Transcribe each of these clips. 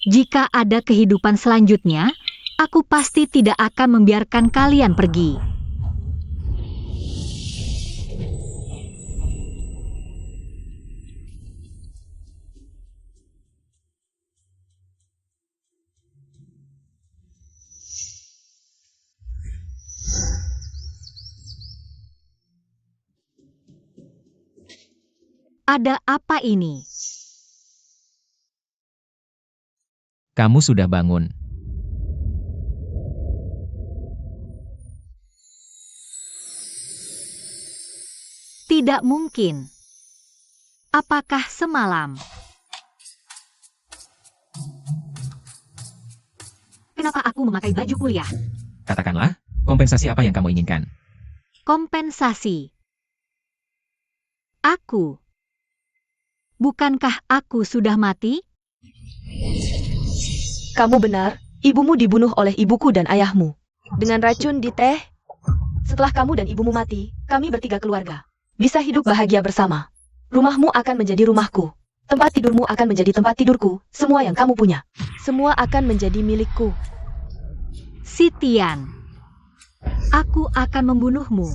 Jika ada kehidupan selanjutnya, aku pasti tidak akan membiarkan kalian pergi. Ada apa ini? Kamu sudah bangun. Tidak mungkin. Apakah semalam? Kenapa aku memakai baju kuliah? Katakanlah, kompensasi apa yang kamu inginkan? Kompensasi. Aku. Bukankah aku sudah mati? Kamu benar, ibumu dibunuh oleh ibuku dan ayahmu. Dengan racun di teh. Setelah kamu dan ibumu mati, kami bertiga keluarga bisa hidup bahagia bersama. Rumahmu akan menjadi rumahku. Tempat tidurmu akan menjadi tempat tidurku. Semua yang kamu punya. Semua akan menjadi milikku. Sitian. Aku akan membunuhmu.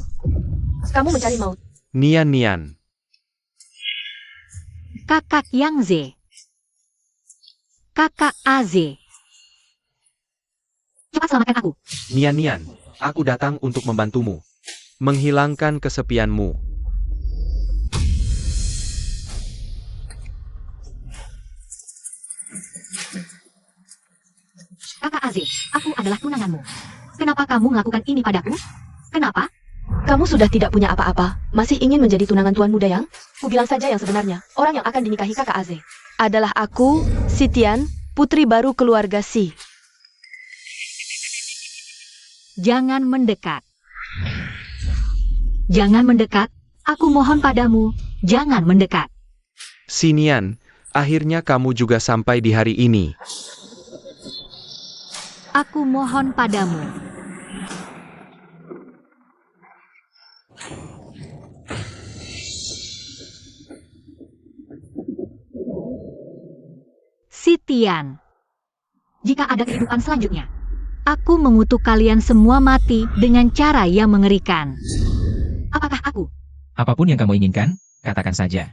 Kamu mencari maut. Nian. Kakak Yangze. Kakak Aze. Cepat selamatkan aku. Nian, aku datang untuk membantumu. Menghilangkan kesepianmu. Kakak Aze, aku adalah tunanganmu. Kenapa kamu melakukan ini padaku? Kenapa? Kamu sudah tidak punya apa-apa. Masih ingin menjadi tunangan Tuan Muda Yang? Kubilang saja yang sebenarnya. Orang yang akan dinikahi kakak Aze adalah aku, Sitian, putri baru keluarga Si. Jangan mendekat. Jangan mendekat. Aku mohon padamu, jangan mendekat. Sinian, akhirnya kamu juga sampai di hari ini. Aku mohon padamu. Sitian. Jika ada kehidupan selanjutnya, aku mengutuk kalian semua mati dengan cara yang mengerikan. Apakah aku? Apapun yang kamu inginkan, katakan saja.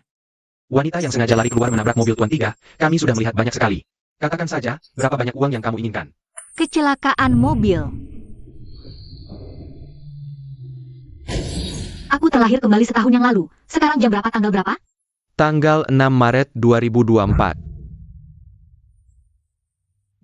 Wanita yang sengaja lari keluar menabrak mobil Tuan Tiga, kami sudah melihat banyak sekali. Katakan saja, berapa banyak uang yang kamu inginkan? Kecelakaan mobil. Aku terlahir kembali setahun yang lalu. Sekarang jam berapa, tanggal berapa? Tanggal 6 Maret 2024.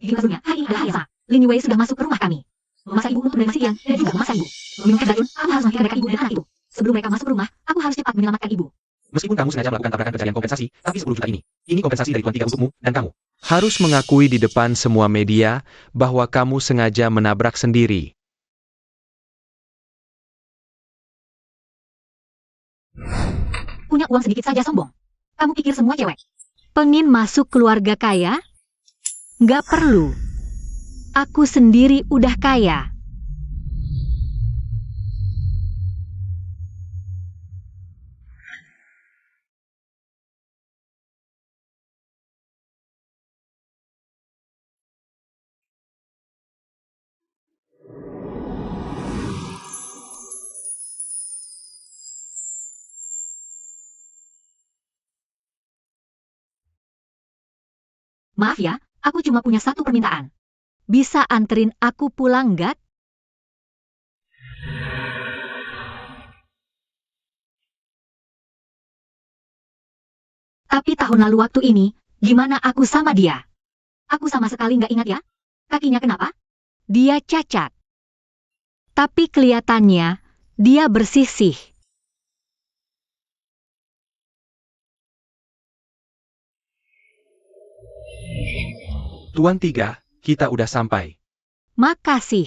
Maksudnya, hari ini adalah hari yang sama. Lin Wei sudah masuk ke rumah kami. Memasak ibu untuk menerima Sitian dan juga memasak ibu. Meminumkan racun, aku harus menghentikan ibu dan anak itu. Sebelum mereka masuk ke rumah, aku harus cepat menyelamatkan ibu. Meskipun kamu sengaja melakukan tabrakan pencarian kompensasi, tapi 10 juta ini kompensasi dari Tuan Tiga untukmu dan kamu. Harus mengakui di depan semua media bahwa kamu sengaja menabrak sendiri. Punya uang sedikit saja sombong. Kamu pikir semua cewek pengin masuk keluarga kaya? Nggak perlu. Aku sendiri udah kaya. Maaf ya, aku cuma punya satu permintaan. Bisa anterin aku pulang nggak? Tapi tahun lalu waktu ini, gimana aku sama dia? Aku sama sekali nggak ingat ya. Kakinya kenapa? Dia cacat. Tapi kelihatannya, dia bersisih. Tuan Tiga, kita udah sampai. Makasih.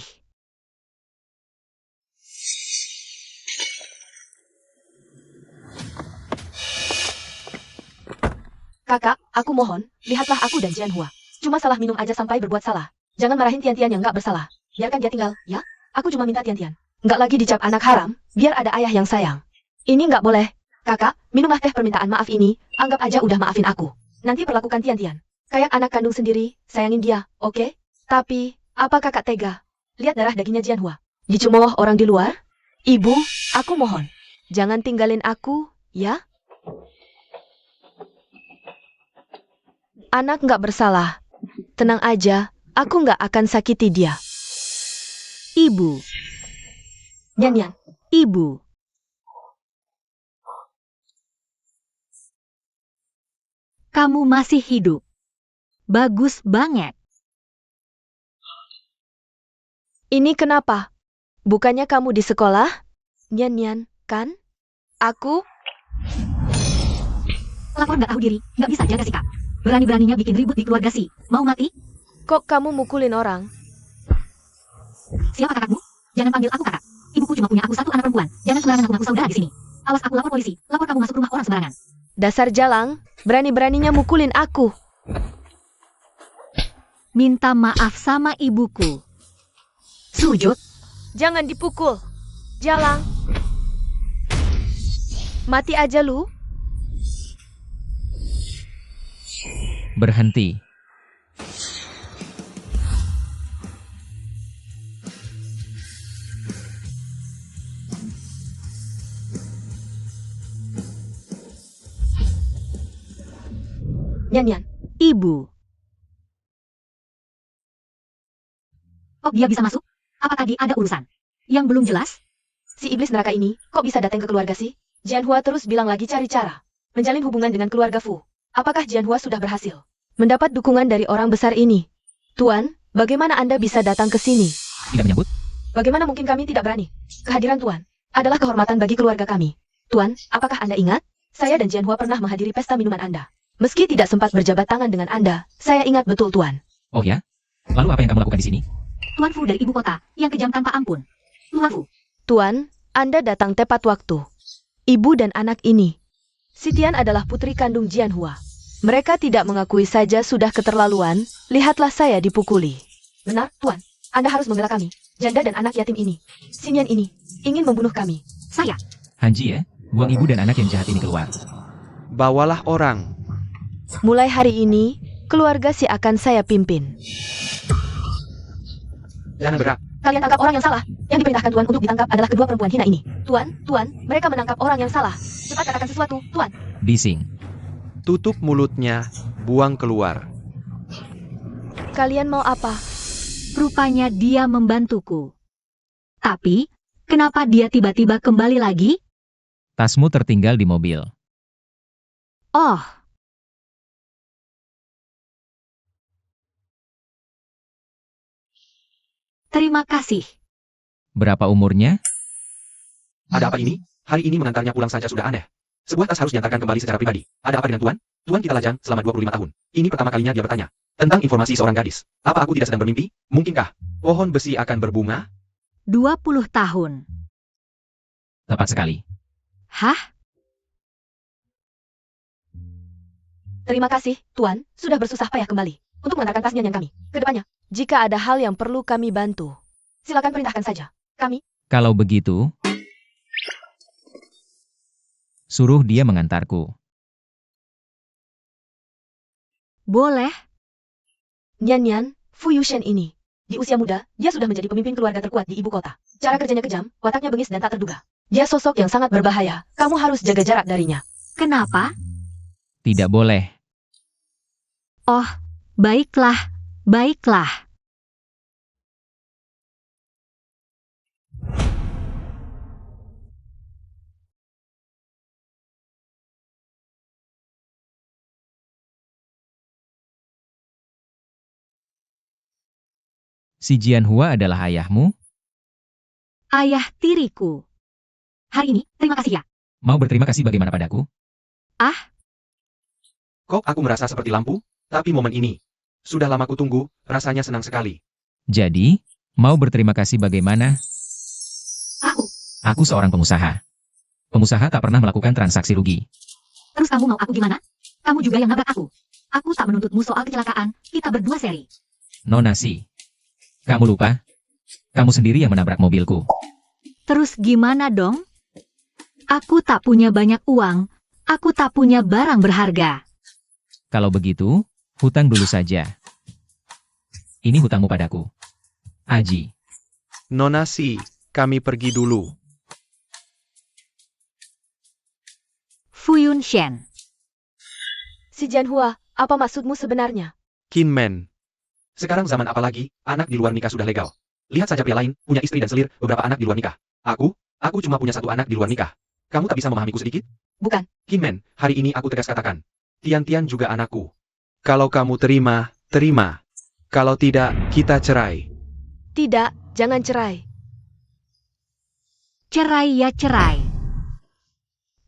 Kakak, aku mohon, lihatlah aku dan Jianhua. Cuma salah minum aja sampai berbuat salah. Jangan marahin Tian-Tian yang nggak bersalah. Biarkan dia tinggal, ya? Aku cuma minta Tian-Tian. Nggak lagi dicap anak haram, biar ada ayah yang sayang. Ini nggak boleh. Kakak, minumlah teh permintaan maaf ini, anggap aja udah maafin aku. Nanti perlakukan Tian-Tian Kayak anak kandung sendiri, sayangin dia, oke? Tapi, apa kakak tega? Lihat darah dagingnya Jianhua. Dicemooh orang di luar? Ibu, aku mohon. Jangan tinggalin aku, ya? Anak nggak bersalah. Tenang aja, aku nggak akan sakiti dia. Ibu, Nyan, ibu. Kamu masih hidup. Bagus banget. ini kenapa? Bukannya kamu di sekolah? Nyan, kan? Aku? Lapor nggak tahu diri, nggak bisa jaga sikap. Berani-beraninya bikin ribut di keluarga sih. Mau mati? Kok kamu mukulin orang? Siapa kakakmu? Jangan panggil aku kakak. Ibuku cuma punya aku satu anak perempuan. Jangan sembarangan ngaku saudara di sini. Awas aku lapor polisi. Lapor kamu masuk rumah orang sembarangan. Dasar jalang, berani-beraninya mukulin aku. Minta maaf sama ibuku. Sujud. Jangan dipukul. Jalang. Mati aja lu. Berhenti. Nyan. Ibu. Oh, dia bisa masuk? Apa tadi ada urusan? Yang belum jelas? Si iblis neraka ini, kok bisa datang ke keluarga sih? Jianhua terus bilang lagi cari cara. Menjalin hubungan dengan keluarga Fu. Apakah Jianhua sudah berhasil? Mendapat dukungan dari orang besar ini. Tuan, bagaimana Anda bisa datang ke sini? Tidak menyambut? Bagaimana mungkin kami tidak berani? Kehadiran Tuan adalah kehormatan bagi keluarga kami. Tuan, apakah Anda ingat? Saya dan Jianhua pernah menghadiri pesta minuman Anda. Meski tidak sempat berjabat tangan dengan Anda, saya ingat betul Tuan. Oh ya? Lalu apa yang kamu lakukan di sini? Tuan Fu dari ibu kota, yang kejam tanpa ampun. Tuan Fu. Tuan, Anda datang tepat waktu. Ibu dan anak ini. Si Tian adalah putri kandung Jianhua. Mereka tidak mengakui saja sudah keterlaluan, lihatlah saya dipukuli. Benar, Tuan. Anda harus membela kami, janda dan anak yatim ini. Si Nian ini, ingin membunuh kami. Saya. Hanji ya, buang ibu dan anak yang jahat ini keluar. Bawalah orang. Mulai hari ini, keluarga si akan saya pimpin. Jangan bergerak. Kalian tangkap orang yang salah. Yang diperintahkan Tuan untuk ditangkap adalah kedua perempuan hina ini. Tuan, mereka menangkap orang yang salah. Cepat katakan sesuatu, Tuan. Bising. Tutup mulutnya, buang keluar. Kalian mau apa? Rupanya dia membantuku. Tapi, kenapa dia tiba-tiba kembali lagi? Tasmu tertinggal di mobil. Oh, terima kasih. Berapa umurnya? Ada apa ini? Hari ini mengantarnya pulang saja sudah aneh. Sebuah tas harus diantarkan kembali secara pribadi. Ada apa dengan Tuan? Tuan kita lajang selama 25 tahun. Ini pertama kalinya dia bertanya tentang informasi seorang gadis. Apa aku tidak sedang bermimpi? Mungkinkah pohon besi akan berbunga? 20 tahun. Tepat sekali. Hah? Terima kasih, Tuan, sudah bersusah payah kembali untuk mengantarkan tasnya yang kami. Kedepannya, jika ada hal yang perlu kami bantu, silakan perintahkan saja. Kami. Kalau begitu, suruh dia mengantarku. Boleh. Nyan, Fu Yushen ini. Di usia muda, dia sudah menjadi pemimpin keluarga terkuat di ibu kota. Cara kerjanya kejam, wataknya bengis dan tak terduga. Dia sosok yang sangat berbahaya. Kamu harus jaga jarak darinya. Kenapa? Tidak boleh. Oh, baiklah, baiklah. Si Jianhua adalah ayahmu? Ayah tiriku. Hari ini, terima kasih ya. Mau berterima kasih bagaimana padaku? Kok aku merasa seperti lampu? Tapi momen ini sudah lama kutunggu, rasanya senang sekali. Jadi, mau berterima kasih bagaimana? Aku seorang pengusaha. Pengusaha tak pernah melakukan transaksi rugi. Terus kamu mau aku gimana? Kamu juga yang nabrak aku. Aku tak menuntutmu soal kecelakaan, kita berdua seri. Nona si. Kamu lupa? Kamu sendiri yang menabrak mobilku. Terus gimana dong? Aku tak punya banyak uang, aku tak punya barang berharga. Kalau begitu, Hutang dulu saja. Ini hutangmu padaku. Aji. Nona Si, kami pergi dulu. Fu Yunshen. Si Jianhua, apa maksudmu sebenarnya? Kinmen, Sekarang zaman apa lagi, anak di luar nikah sudah legal. Lihat saja pria lain, punya istri dan selir, beberapa anak di luar nikah. Aku cuma punya satu anak di luar nikah. Kamu tak bisa memahamiku sedikit? Bukan. Kinmen, hari ini aku tegas katakan. Tian-Tian juga anakku. kalau kamu terima, terima. Kalau tidak, kita cerai. Tidak, jangan cerai. Cerai ya cerai.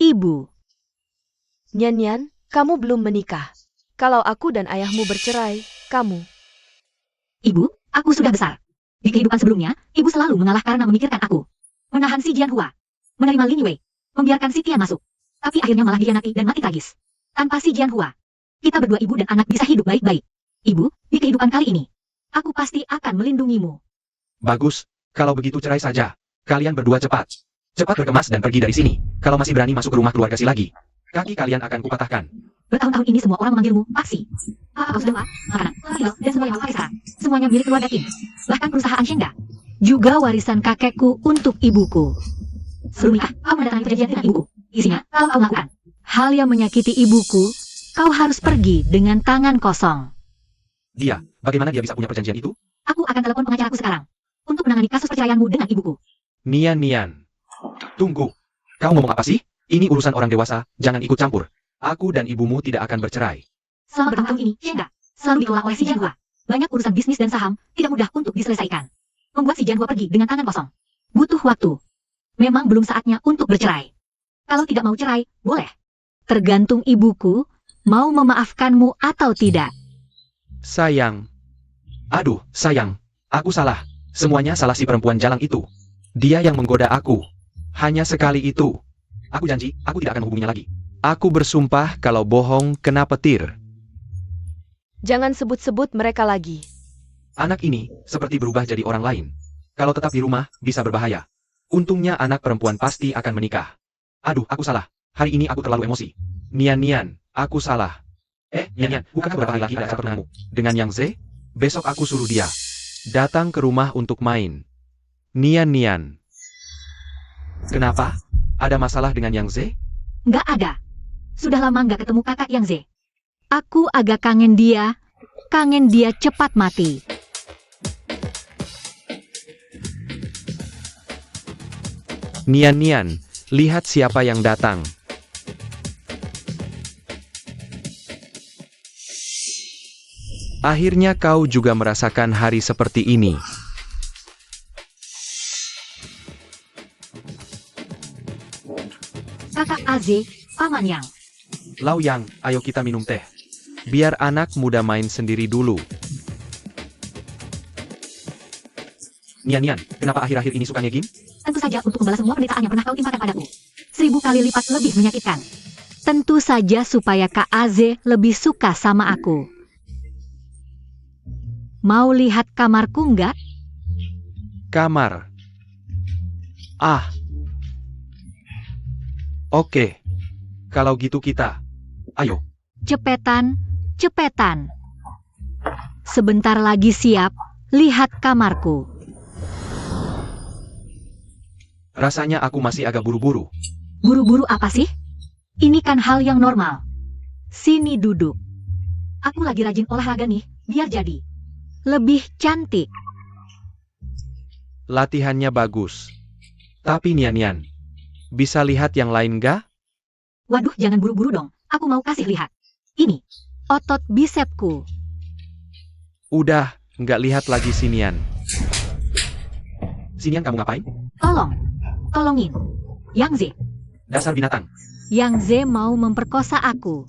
Ibu. Nian, kamu belum menikah. Kalau aku dan ayahmu bercerai, kamu. Ibu, aku sudah besar. Di kehidupan sebelumnya, ibu selalu mengalah karena memikirkan aku. Menahan si Jianhua. Menerima Lin Yue. Membiarkan si Tian masuk. Tapi akhirnya malah dikhianati dan mati tragis. Tanpa si Jianhua, kita berdua ibu dan anak bisa hidup baik-baik. Ibu, di kehidupan kali ini, aku pasti akan melindungimu. Bagus, kalau begitu cerai saja. Kalian berdua cepat. Cepat berkemas dan pergi dari sini. Kalau masih berani masuk ke rumah keluarga Si lagi, kaki kalian akan kupatahkan. Bertahun-tahun ini semua orang memanggilmu Paksi. Kau sudah makanan, tinggal, dan semua yang kau sekarang. Semuanya milik keluarga Kim. Bahkan perusahaan Shengda. Juga warisan kakekku untuk ibuku. Sebelum nikah, kau mendatangi perjanjian dengan ibuku. Isinya, kalau kau melakukan hal yang menyakiti ibuku, kau harus pergi dengan tangan kosong. Dia, bagaimana dia bisa punya perjanjian itu? Aku akan telepon pengacaraku sekarang. Untuk menangani kasus perceraianmu dengan ibuku. Nian. Tunggu. Kau ngomong apa sih? Ini urusan orang dewasa, jangan ikut campur. Aku dan ibumu tidak akan bercerai. Selama bertahun-tahun ini, Shengda selalu dikelola oleh si Jianhua. Banyak urusan bisnis dan saham tidak mudah untuk diselesaikan. Membuat si Jianhua pergi dengan tangan kosong. Butuh waktu. Memang belum saatnya untuk bercerai. Kalau tidak mau cerai, boleh. Tergantung ibuku, mau memaafkanmu atau tidak. Sayang, Aduh, sayang. Aku salah. Semuanya salah si perempuan jalang itu. Dia yang menggoda aku. Hanya sekali itu. Aku janji, aku tidak akan menghubunginya lagi. aku bersumpah kalau bohong kena petir. Jangan sebut-sebut mereka lagi. Anak ini, seperti berubah jadi orang lain. Kalau tetap di rumah, bisa berbahaya. Untungnya anak perempuan pasti akan menikah. Aduh, aku salah. Hari ini aku terlalu emosi. Nian, aku salah. Nian, bukankah beberapa hari lagi ada acara pernikahanmu? Dengan Yang Ze, Besok aku suruh dia. datang ke rumah untuk main. Nian, Kenapa? Ada masalah dengan Yang Ze? Nggak ada. Sudah lama nggak ketemu kakak Yang Ze. Aku agak kangen dia cepat mati. Nian, lihat siapa yang datang. Akhirnya kau juga merasakan hari seperti ini. Kakak Aze, Paman Yang. Lau Yang, ayo kita minum teh. Biar anak muda main sendiri dulu. Nian, kenapa akhir-akhir ini suka ngegim? Tentu saja untuk membalas semua penderitaan yang pernah kau timpakan padaku. 1000 kali lipat lebih menyakitkan. Tentu saja supaya Kak Aze lebih suka sama aku. Mau lihat kamarku nggak? Kamar. Oke. Kalau gitu kita. Ayo. Cepetan. Sebentar lagi siap, lihat kamarku. Rasanya aku masih agak buru-buru. Buru-buru apa sih? Ini kan hal yang normal. Sini duduk. Aku lagi rajin olahraga nih, biar jadi lebih cantik. Latihannya bagus. Tapi Nian, Bisa lihat yang lain gak? Waduh, jangan buru-buru dong. Aku mau kasih lihat. Ini, otot bisepku. Udah, nggak lihat lagi sinian. Sinian kamu ngapain? Tolongin. Yang Ze. Dasar binatang. Yang Ze mau memperkosa aku.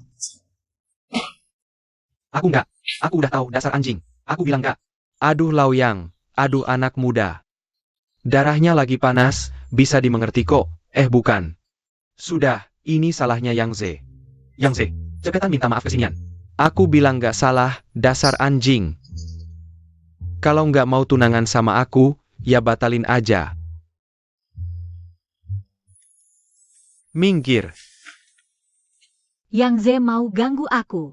Aku enggak. Aku udah tahu dasar anjing. Aku bilang enggak. Aduh Lauyang, aduh anak muda. Darahnya lagi panas, bisa dimengerti kok. Bukan. Sudah, ini salahnya Yang Ze. Yang Ze, cepetan minta maaf ke Sinian. Aku bilang nggak salah, dasar anjing. Kalau nggak mau tunangan sama aku, ya batalin aja. Minggir. Yang Ze mau ganggu aku.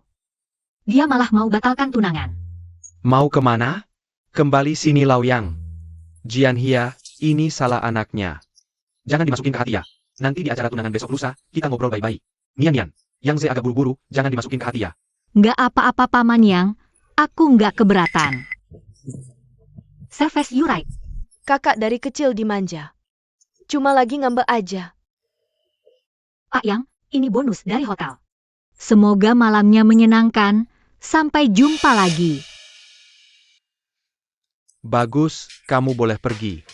Dia malah mau batalkan tunangan. Mau kemana? Kembali sini Laoyang. Jian Hia, ini salah anaknya. Jangan dimasukin ke hati ya. Nanti di acara tunangan besok lusa, kita ngobrol baik-baik. Nian, Yang Ze agak buru-buru, jangan dimasukin ke hati ya. Nggak apa-apa Paman Yang, aku nggak keberatan. Serves you right. Kakak dari kecil dimanja. Cuma lagi ngambek aja. Pak Yang, ini bonus dari hotel. Semoga malamnya menyenangkan. Sampai jumpa lagi. Bagus, kamu boleh pergi.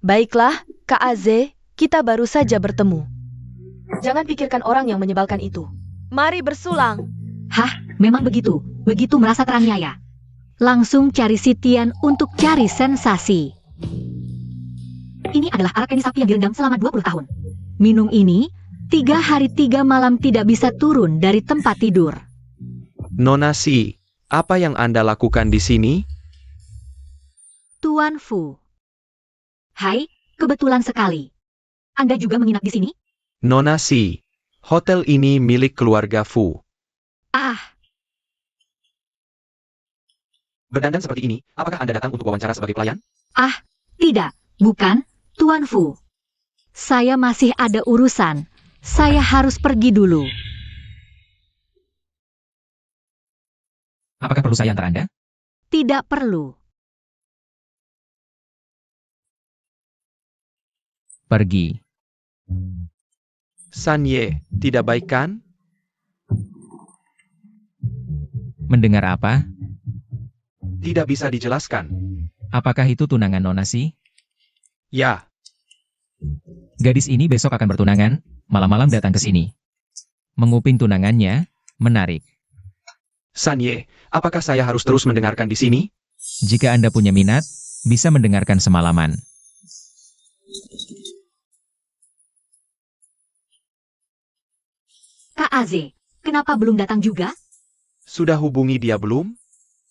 Baiklah, Kak Aze, kita baru saja bertemu. Jangan pikirkan orang yang menyebalkan itu. Mari bersulang. Hah, memang begitu. Begitu merasa teraniaya. Langsung cari Sitian untuk cari sensasi. Ini adalah arak tenis sapi yang direndam selama 20 tahun. Minum ini, 3 hari 3 malam tidak bisa turun dari tempat tidur. Nona Si, apa yang Anda lakukan di sini? Tuan Fu. Hai, kebetulan sekali. Anda juga menginap di sini? Nona Si, hotel ini milik keluarga Fu. Ah, Berdandan seperti ini, apakah Anda datang untuk wawancara sebagai pelayan? tidak, bukan, Tuan Fu. Saya masih ada urusan. Saya harus pergi dulu. Apakah perlu saya antar Anda? Tidak perlu. Pergi. Sanye, tidak baik kan? Mendengar apa? Tidak bisa dijelaskan. Apakah itu tunangan Nona Si? Ya, Gadis ini besok akan bertunangan, malam-malam datang ke sini. Menguping tunangannya, menarik. Sanye, apakah saya harus terus mendengarkan di sini? Jika Anda punya minat, bisa mendengarkan semalaman. Kak Aze, kenapa belum datang juga? sudah hubungi dia belum?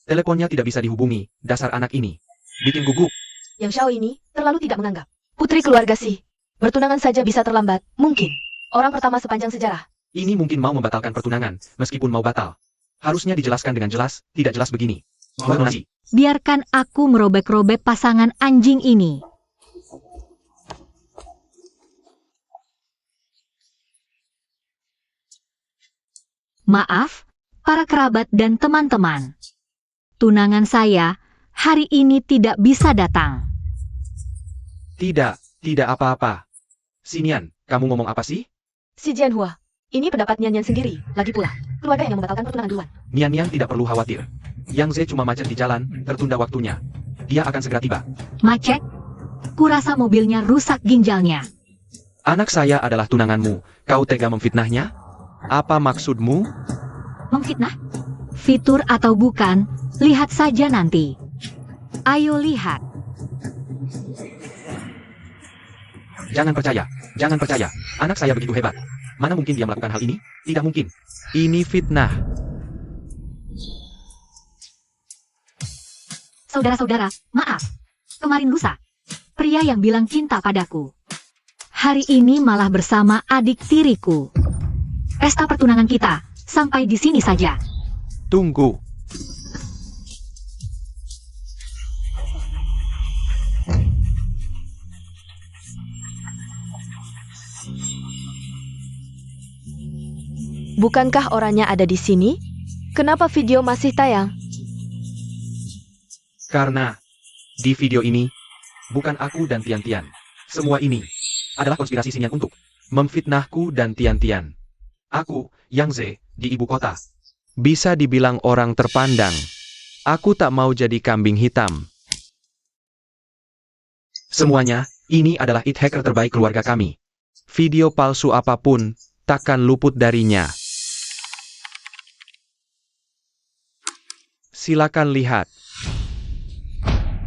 Teleponnya tidak bisa dihubungi, dasar anak ini. Bikin gugup. Yang Xiao ini terlalu tidak menganggap. Putri keluarga sih. Bertunangan saja bisa terlambat. Mungkin. Orang pertama sepanjang sejarah. Ini mungkin mau membatalkan pertunangan, meskipun mau batal. Harusnya dijelaskan dengan jelas, tidak jelas begini. Nona Si, Biarkan aku merobek-robek pasangan anjing ini. Maaf, para kerabat dan teman-teman. Tunangan saya hari ini tidak bisa datang. tidak apa-apa. Sinian, kamu ngomong apa sih? Si Jianhua. Ini pendapat Nian sendiri. Lagi pula, keluarga yang membatalkan pertunangan duluan. Nian tidak perlu khawatir. Yang Z cuma macet di jalan, tertunda waktunya. Dia akan segera tiba. Macet? Kurasa mobilnya rusak ginjalnya. Anak saya adalah tunanganmu. Kau tega memfitnahnya? Apa maksudmu? Memfitnah? Fitur atau bukan, lihat saja nanti. Ayo lihat. Jangan percaya. Anak saya begitu hebat. Mana mungkin dia melakukan hal ini? Tidak mungkin. Ini fitnah. Saudara-saudara, maaf. Kemarin lusa, pria yang bilang cinta padaku. Hari ini malah bersama adik tiriku. Pesta pertunangan kita, sampai di sini saja. Tunggu. Bukankah orangnya ada di sini? Kenapa video masih tayang? Karena di video ini, bukan aku dan Tian. Semua ini adalah konspirasi Sinian untuk Memfitnahku dan Tian. aku, Yang Z, di ibu kota. Bisa dibilang orang terpandang. Aku tak mau jadi kambing hitam. Semuanya, ini adalah it hacker terbaik keluarga kami. Video palsu apapun, takkan luput darinya. Silakan lihat.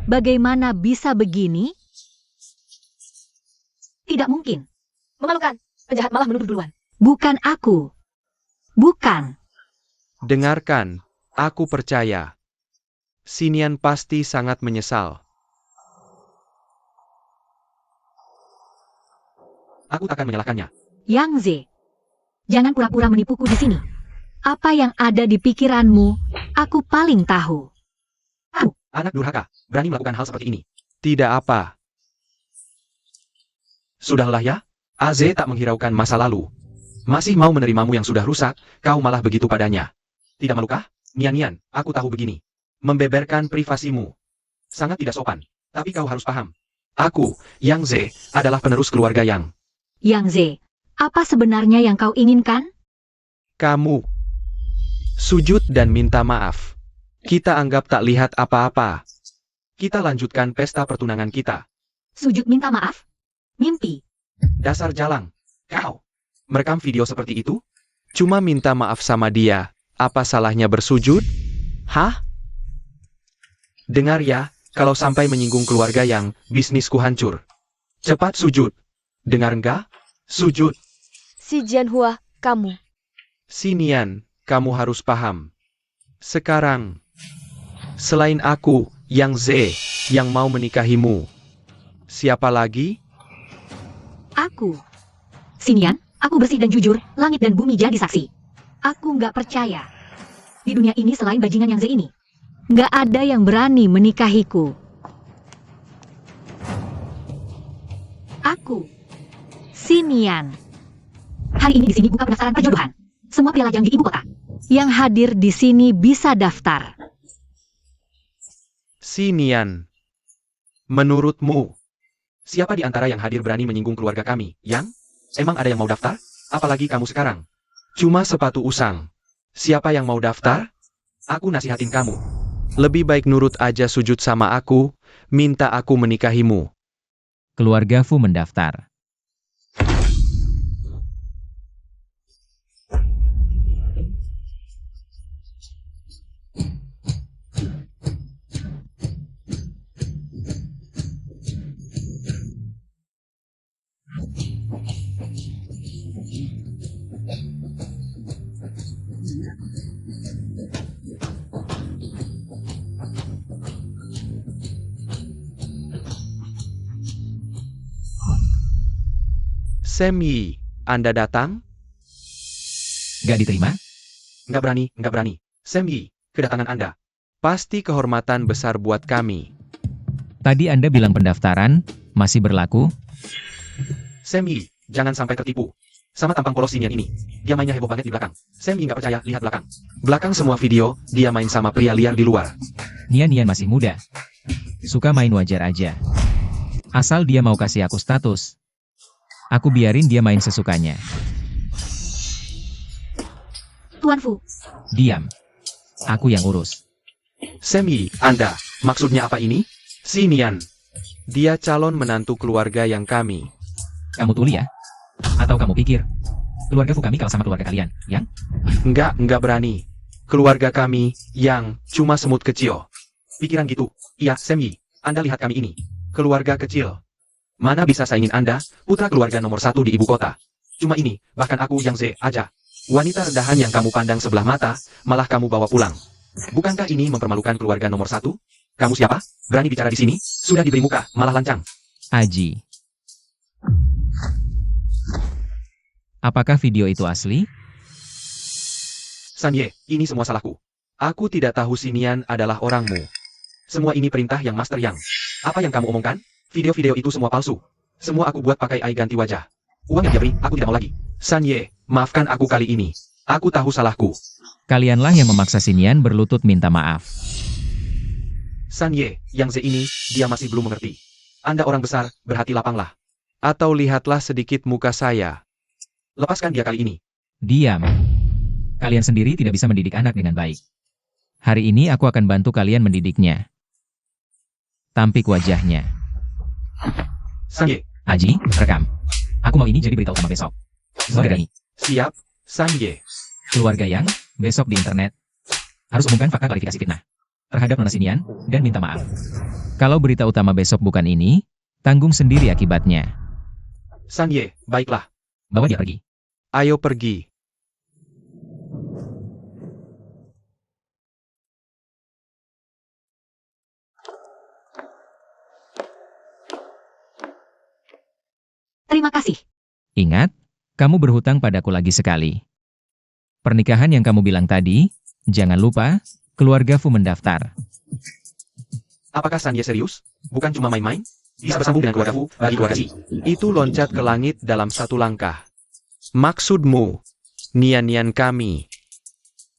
Bagaimana bisa begini? Tidak mungkin. Memalukan. Penjahat malah menuduh duluan. Bukan aku. Bukan. Dengarkan, aku percaya. Sinian pasti sangat menyesal. Aku takkan menyalahkannya. Yang Z, jangan pura-pura menipuku di sini. Apa yang ada di pikiranmu, aku paling tahu. Anak durhaka, berani melakukan hal seperti ini. Tidak apa. Sudahlah ya, AZ tak menghiraukan masa lalu. Masih mau menerimamu yang sudah rusak, kau malah begitu padanya. Tidak malukah? Nian-Nian, aku tahu begini. Membeberkan privasimu. Sangat tidak sopan. Tapi kau harus paham. Aku, Yang Z, adalah penerus keluarga Yang. Yang Z, apa sebenarnya yang kau inginkan? Kamu. Sujud dan minta maaf. Kita anggap tak lihat apa-apa. Kita lanjutkan pesta pertunangan kita. Sujud minta maaf? Mimpi. Dasar jalang. Kau. Merekam video seperti itu? Cuma minta maaf sama dia. Apa salahnya bersujud? Hah? Dengar ya, kalau sampai menyinggung keluarga Yang, bisnisku hancur. Cepat sujud. Dengar enggak? Sujud. Si Jianhua, kamu. Si Nian, kamu harus paham. Sekarang, selain aku, Yang Z, yang mau menikahimu. Siapa lagi? Aku. Sinian, aku bersih dan jujur, langit dan bumi jadi saksi. Aku nggak percaya. Di dunia ini selain bajingan Yang Z ini, nggak ada yang berani menikahiku. Aku. Sinian. Hari ini di sini buka pendaftaran perjodohan. Semua pria lajang di ibu kota yang hadir di sini bisa daftar. Si Nian. Menurutmu, Siapa di antara yang hadir berani menyinggung keluarga kami, Yang? Emang ada yang mau daftar? Apalagi kamu sekarang. cuma sepatu usang. Siapa yang mau daftar? Aku nasihatin kamu. Lebih baik nurut aja sujud sama aku, minta aku menikahimu. Keluarga Fu mendaftar. Sam Yi, Anda datang? Gak diterima? Nggak berani. Sam Yi, kedatangan Anda. Pasti kehormatan besar buat kami. Tadi Anda bilang pendaftaran masih berlaku? Sam Yi, jangan sampai tertipu. Sama tampang polos Sinian ini. Dia mainnya heboh banget di belakang. Sam Yi nggak percaya, lihat belakang. Belakang semua video, dia main sama pria liar di luar. Nian masih muda. Suka main wajar aja. Asal dia mau kasih aku status. Aku biarin dia main sesukanya. Tuan Fu, Diam. Aku yang urus. Sam Yi, Anda, maksudnya apa ini? Sinian. Dia calon menantu keluarga yang kami. Kamu tuli ya? Atau kamu pikir keluarga Fu kami kalah sama keluarga kalian, Yang? Enggak berani. Keluarga kami, yang cuma semut kecil. Pikiran gitu. Iya, Sam Yi, Anda lihat kami ini. Keluarga kecil. Mana bisa saingin Anda, putra keluarga nomor 1 di ibu kota. Cuma ini, bahkan aku Yang Z aja. Wanita rendahan yang kamu pandang sebelah mata, malah kamu bawa pulang. Bukankah ini mempermalukan keluarga nomor 1? Kamu siapa? Berani bicara di sini? Sudah diberi muka, malah lancang. Aji. Apakah video itu asli? Sanye, ini semua salahku. Aku tidak tahu Sinian adalah orangmu. Semua ini perintah yang Master Yang. Apa yang kamu omongkan? Video-video itu semua palsu. Semua aku buat pakai AI ganti wajah. Uang yang dia beri, aku tidak mau lagi. Sanye, maafkan aku kali ini. Aku tahu salahku. Kalianlah yang memaksa Sinian berlutut minta maaf. Sanye, Yang Z ini, dia masih belum mengerti. Anda orang besar, berhati lapanglah. Atau lihatlah sedikit muka saya. Lepaskan dia kali ini. Diam. Kalian sendiri tidak bisa mendidik anak dengan baik. Hari ini aku akan bantu kalian mendidiknya. Tampik wajahnya. Sanye, Aji, rekam. Aku mau ini jadi berita utama besok. Keluarga ini, siap. Sanye. keluarga Yang, besok di internet. Harus umumkan fakta klarifikasi fitnah terhadap Nona Sinian, dan minta maaf. Kalau berita utama besok bukan ini, tanggung sendiri akibatnya. Sanye, baiklah. Bawa dia pergi. Ayo pergi. terima kasih. Ingat, Kamu berhutang padaku lagi sekali. Pernikahan yang kamu bilang tadi, jangan lupa, keluarga Fu mendaftar. Apakah Sanye serius? Bukan cuma main-main? Bisa bersambung dengan keluarga Fu bagi keluarga Si. Itu loncat ke langit dalam satu langkah. Maksudmu, nian-nian kami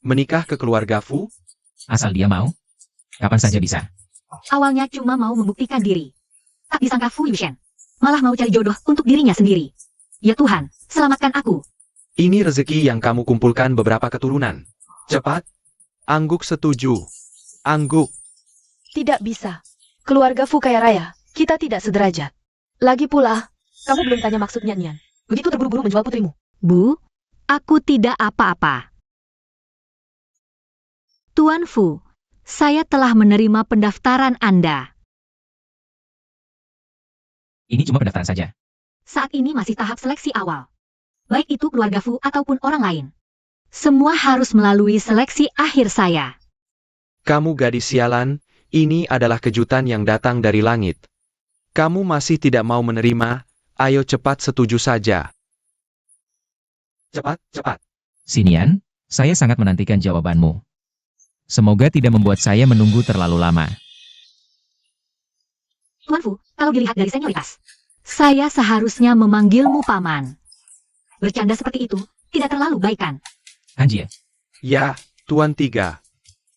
menikah ke keluarga Fu? Asal dia mau, kapan saja bisa. Awalnya cuma mau membuktikan diri. Tak disangka Fu Yushen malah mau cari jodoh untuk dirinya sendiri. Ya Tuhan, selamatkan aku. Ini rezeki yang kamu kumpulkan beberapa keturunan. Cepat. Angguk setuju. Angguk. Tidak bisa. Keluarga Fu kaya raya, kita tidak sederajat. Lagi pula, kamu belum tanya maksudnya Nian. Begitu terburu-buru menjual putrimu. Bu, aku tidak apa-apa. Tuan Fu, saya telah menerima pendaftaran Anda. Ini cuma pendaftaran saja. Saat ini masih tahap seleksi awal. Baik itu keluarga Fu ataupun orang lain. Semua harus melalui seleksi akhir saya. Kamu gadis sialan, ini adalah kejutan yang datang dari langit. Kamu masih tidak mau menerima, ayo cepat setuju saja. Cepat, cepat. Sinian, saya sangat menantikan jawabanmu. Semoga tidak membuat saya menunggu terlalu lama. Tuan Fu, kalau dilihat dari senioritas, saya seharusnya memanggilmu paman. Bercanda seperti itu tidak terlalu baik kan? Anjir, Ya, Tuan Tiga.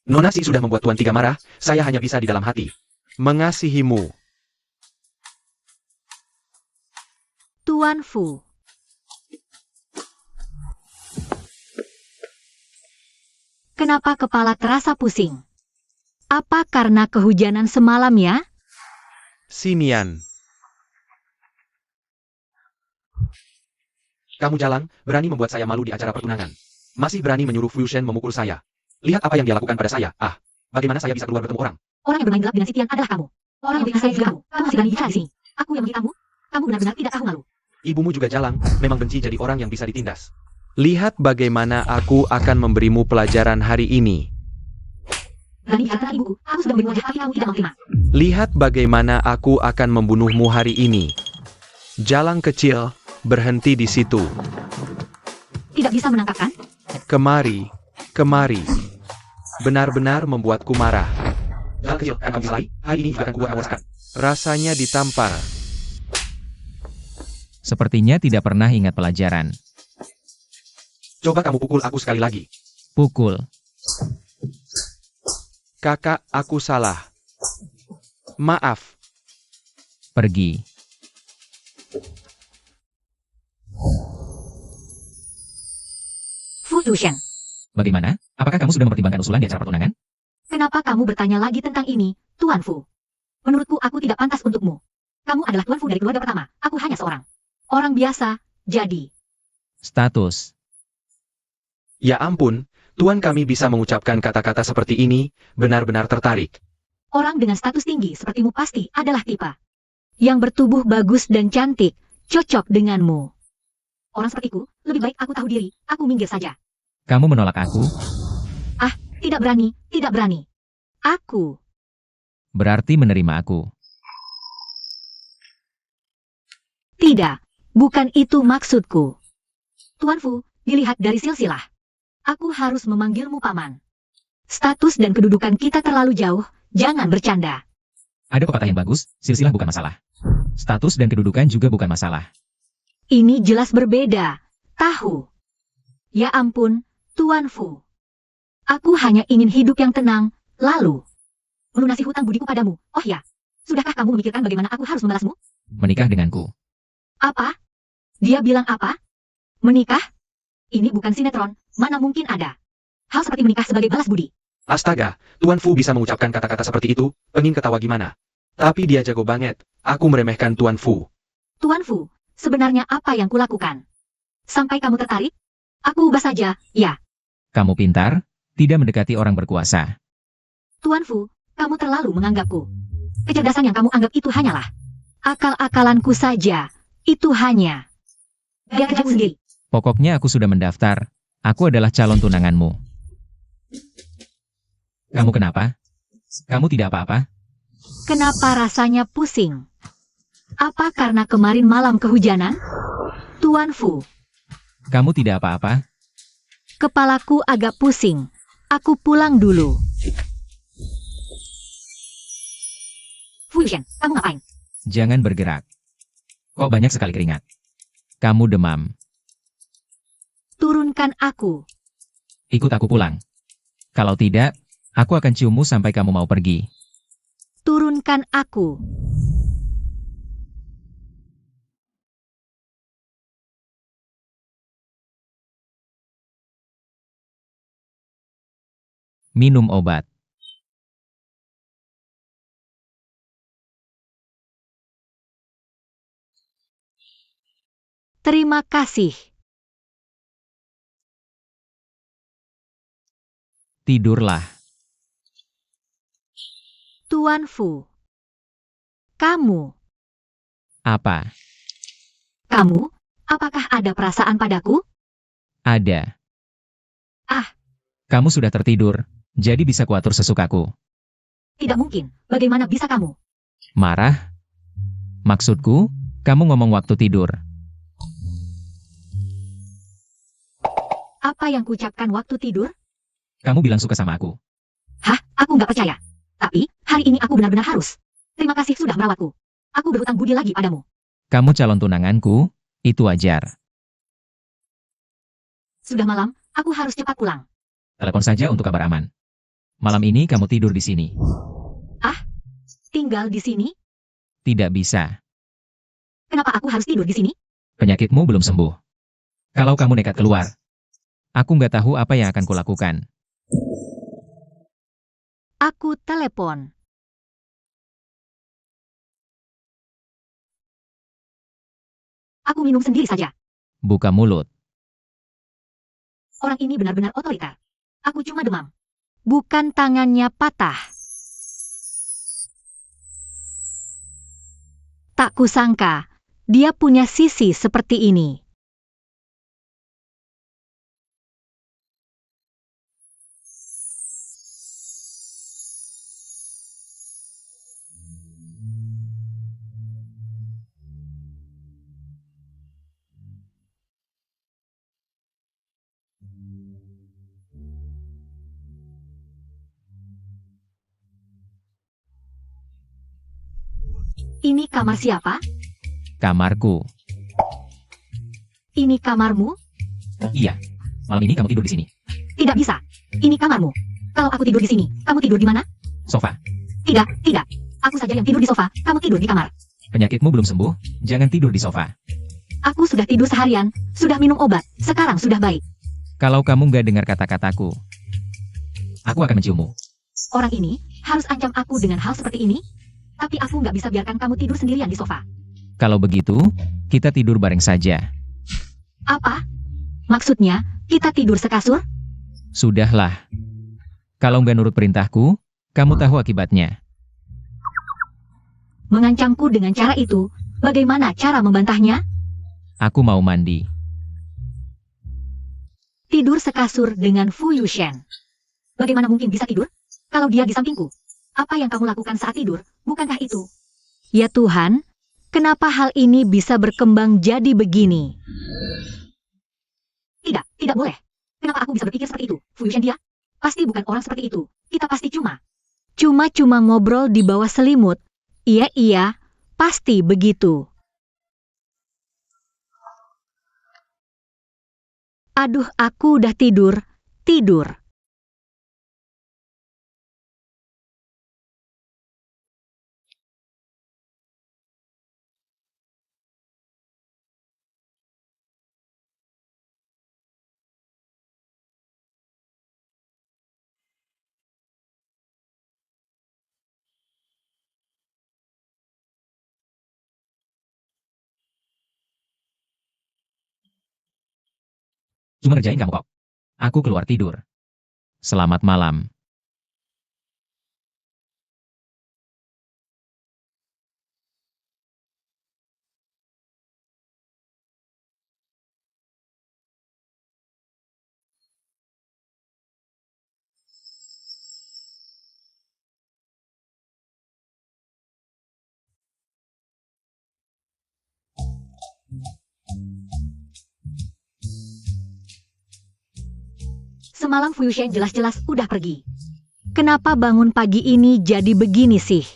Nona Si sudah membuat Tuan Tiga marah, saya hanya bisa di dalam hati. Mengasihimu. Tuan Fu. Kenapa kepala terasa pusing? Apa karena kehujanan semalam ya? Sinian. Kamu jalang, berani membuat saya malu di acara pertunangan. Masih berani menyuruh Fusion memukul saya. Lihat apa yang dia lakukan pada saya. Ah, bagaimana saya bisa keluar bertemu orang? Orang yang bermain gelap dengan Sitian adalah kamu. Orang yang bikin saya juga kamu. Kamu masih berani bicara di sini. Aku yang menghina kamu. Kamu benar-benar tidak tahu malu. Ibumu juga jalang, memang benci jadi orang yang bisa ditindas. Lihat bagaimana aku akan memberimu pelajaran hari ini. Berani bicara tentang ibuku. Aku sudah memberi wajah tapi kamu tidak mau terima. Lihat bagaimana aku akan membunuhmu hari ini. Jalang kecil, berhenti di situ. Tidak bisa menangkap kan? Kemari, kemari. Benar-benar membuatku marah. Jalang kecil, kan kamu selai, hari ini juga akan kuat awaskan. Rasanya ditampar. sepertinya tidak pernah ingat pelajaran. Coba kamu pukul aku sekali lagi. Pukul. Kakak, aku salah. Maaf. Pergi. Fu Yushen, Bagaimana? Apakah kamu sudah mempertimbangkan usulan di acara pertunangan? kenapa kamu bertanya lagi tentang ini, Tuan Fu? Menurutku aku tidak pantas untukmu. Kamu adalah Tuan Fu dari keluarga pertama, aku hanya seorang orang biasa, jadi. Status. Ya ampun, Tuan kami bisa mengucapkan kata-kata seperti ini, benar-benar tertarik. Orang dengan status tinggi sepertimu pasti adalah tipe yang bertubuh bagus dan cantik, cocok denganmu. Orang sepertiku, lebih baik aku tahu diri, aku minggir saja. Kamu menolak aku, Tidak berani, tidak berani. Aku, berarti menerima aku. tidak, bukan itu maksudku. Tuan Fu, dilihat dari silsilah. Aku harus memanggilmu paman. Status dan kedudukan kita terlalu jauh, jangan bercanda. Ada pepatah yang bagus, silsilah bukan masalah. Status dan kedudukan juga bukan masalah. Ini jelas berbeda, tahu. Ya ampun, Tuan Fu. Aku hanya ingin hidup yang tenang, lalu melunasi hutang budiku padamu. Oh ya, sudahkah kamu memikirkan bagaimana aku harus membalasmu? Menikah denganku. Apa? Dia bilang apa? Menikah? Ini bukan sinetron, mana mungkin ada hal seperti menikah sebagai balas budi. Astaga, Tuan Fu bisa mengucapkan kata-kata seperti itu, pengen ketawa gimana. Tapi dia jago banget, aku meremehkan Tuan Fu. Tuan Fu, sebenarnya apa yang kulakukan? Sampai kamu tertarik? Aku ubah saja, ya. Kamu pintar, tidak mendekati orang berkuasa. Tuan Fu, kamu terlalu menganggapku. Kecerdasan yang kamu anggap itu hanyalah akal-akalanku saja. Itu hanya dia kerjamu sendiri. Pokoknya aku sudah mendaftar. Aku adalah calon tunanganmu. Kamu kenapa? Kamu tidak apa-apa? Kenapa rasanya pusing? Apa karena kemarin malam kehujanan? Tuan Fu, Kamu tidak apa-apa? Kepalaku agak pusing. Aku pulang dulu. Fu Yuxian, kamu ngapain? Jangan bergerak. Kok banyak sekali keringat? Kamu demam. Turunkan aku. Ikut aku pulang. Kalau tidak, aku akan ciummu sampai kamu mau pergi. Turunkan aku. Minum obat. Terima kasih. Tidurlah. Tuan Fu. Kamu. Apa? Kamu? Apakah ada perasaan padaku? Ada. Ah. Kamu sudah tertidur, jadi bisa kuatur sesukaku. Tidak mungkin. Bagaimana bisa kamu? Marah? Maksudku, kamu ngomong waktu tidur. Apa yang kuucapkan waktu tidur? Kamu bilang suka sama aku. Hah? Aku nggak percaya. Tapi, hari ini aku benar-benar harus. Terima kasih sudah merawatku. Aku berhutang budi lagi padamu. Kamu calon tunanganku, itu wajar. Sudah malam, aku harus cepat pulang. Telepon saja untuk kabar aman. Malam ini kamu tidur di sini. Tinggal di sini? Tidak bisa. Kenapa aku harus tidur di sini? Penyakitmu belum sembuh. Kalau kamu nekat keluar, aku nggak tahu apa yang akan kulakukan. Aku telepon. Aku minum sendiri saja. Buka mulut. Orang ini benar-benar otoriter. Aku cuma demam. Bukan tangannya patah. Tak kusangka, dia punya sisi seperti ini. Ini kamar siapa? Kamarku. Ini kamarmu? Iya. Malam ini kamu tidur di sini. Tidak bisa. Ini kamarmu. Kalau aku tidur di sini, kamu tidur di mana? Sofa. Tidak, tidak. Aku saja yang tidur di sofa, kamu tidur di kamar. Penyakitmu belum sembuh, jangan tidur di sofa. Aku sudah tidur seharian, sudah minum obat, sekarang sudah baik. Kalau kamu nggak dengar kata-kataku, aku akan menciummu. Orang ini harus ancam aku dengan hal seperti ini? Tapi aku nggak bisa biarkan kamu tidur sendirian di sofa. Kalau begitu, kita tidur bareng saja. Apa? Maksudnya, kita tidur sekasur? Sudahlah. Kalau nggak nurut perintahku, kamu tahu akibatnya. Mengancamku dengan cara itu, bagaimana cara membantahnya? Aku mau mandi. Tidur sekasur dengan Fu Yuxian. Bagaimana mungkin bisa tidur? Kalau dia di sampingku. Apa yang kamu lakukan saat tidur, bukankah itu? Ya Tuhan, kenapa hal ini bisa berkembang jadi begini? Tidak, tidak boleh. Kenapa aku bisa berpikir seperti itu? Fu Yuxian dia? Pasti bukan orang seperti itu. Kita pasti cuma ngobrol di bawah selimut. Iya, pasti begitu. Aduh, aku udah tidur. Cuma ngerjain kamu kok. Aku keluar tidur. Selamat malam. Semalam Fusion jelas-jelas udah pergi. Kenapa bangun pagi ini jadi begini sih?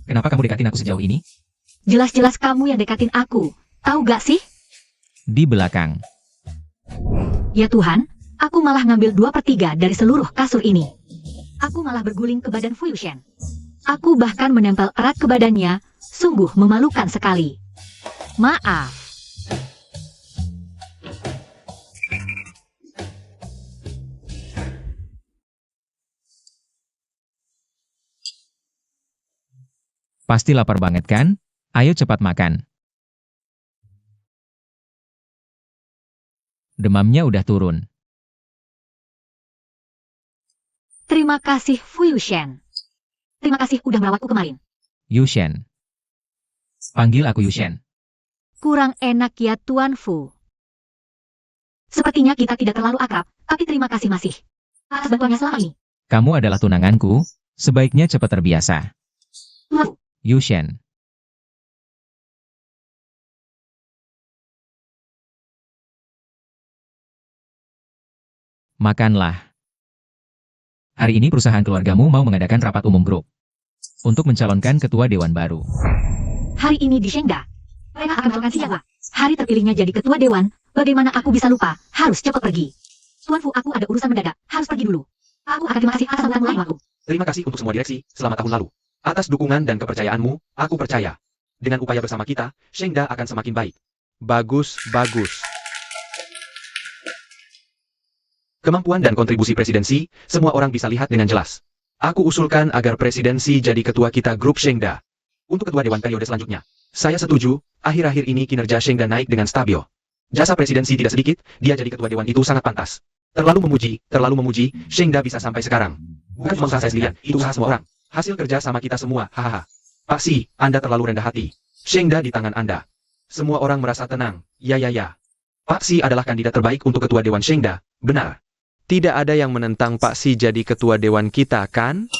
Kenapa kamu dekatin aku sejauh ini? Jelas-jelas kamu yang dekatin aku. Tahu gak sih? Di belakang. Ya Tuhan, aku malah ngambil 2/3 dari seluruh kasur ini. Aku malah berguling ke badan Fusion. Aku bahkan menempel erat ke badannya, sungguh memalukan sekali. Maaf. Pasti lapar banget kan? Ayo cepat makan. Demamnya udah turun. Terima kasih Fusion. Terima kasih udah merawatku kemarin. Yushen. Panggil aku Yushen. Kurang enak ya Tuan Fu. Sepertinya kita tidak terlalu akrab, tapi terima kasih masih atas bantuannya selama ini. Kamu adalah tunanganku, sebaiknya cepat terbiasa. Tuan Fu, Yushen. Makanlah. Hari ini perusahaan keluargamu mau mengadakan rapat umum grup untuk mencalonkan ketua dewan baru. hari ini di Shengda, mereka akan mencalonkan si Jawa. Hari terpilihnya jadi ketua dewan, bagaimana aku bisa lupa, harus cepat pergi. Tuan Fu, aku ada urusan mendadak, harus pergi dulu. Aku akan terima kasih atas sambutan lain waktu. Terima kasih untuk semua direksi selama tahun lalu. Atas dukungan dan kepercayaanmu, aku percaya. Dengan upaya bersama kita, Shengda akan semakin baik. Bagus, bagus. Kemampuan dan kontribusi presidensi, semua orang bisa lihat dengan jelas. Aku usulkan agar presidensi jadi ketua kita grup Shengda. Untuk ketua dewan periode selanjutnya. Saya setuju, akhir-akhir ini kinerja Shengda naik dengan stabil. Jasa presidensi tidak sedikit, dia jadi ketua dewan itu sangat pantas. Terlalu memuji, Shengda bisa sampai sekarang. Bukan cuma usaha saya sendirian, itu usaha semua orang. Hasil kerja sama kita semua, hahaha. Pak Si, Anda terlalu rendah hati. Shengda di tangan Anda. Semua orang merasa tenang, ya. Pak Si adalah kandidat terbaik untuk ketua dewan Shengda, benar. Tidak ada yang menentang Pak Si jadi ketua dewan kita, kan?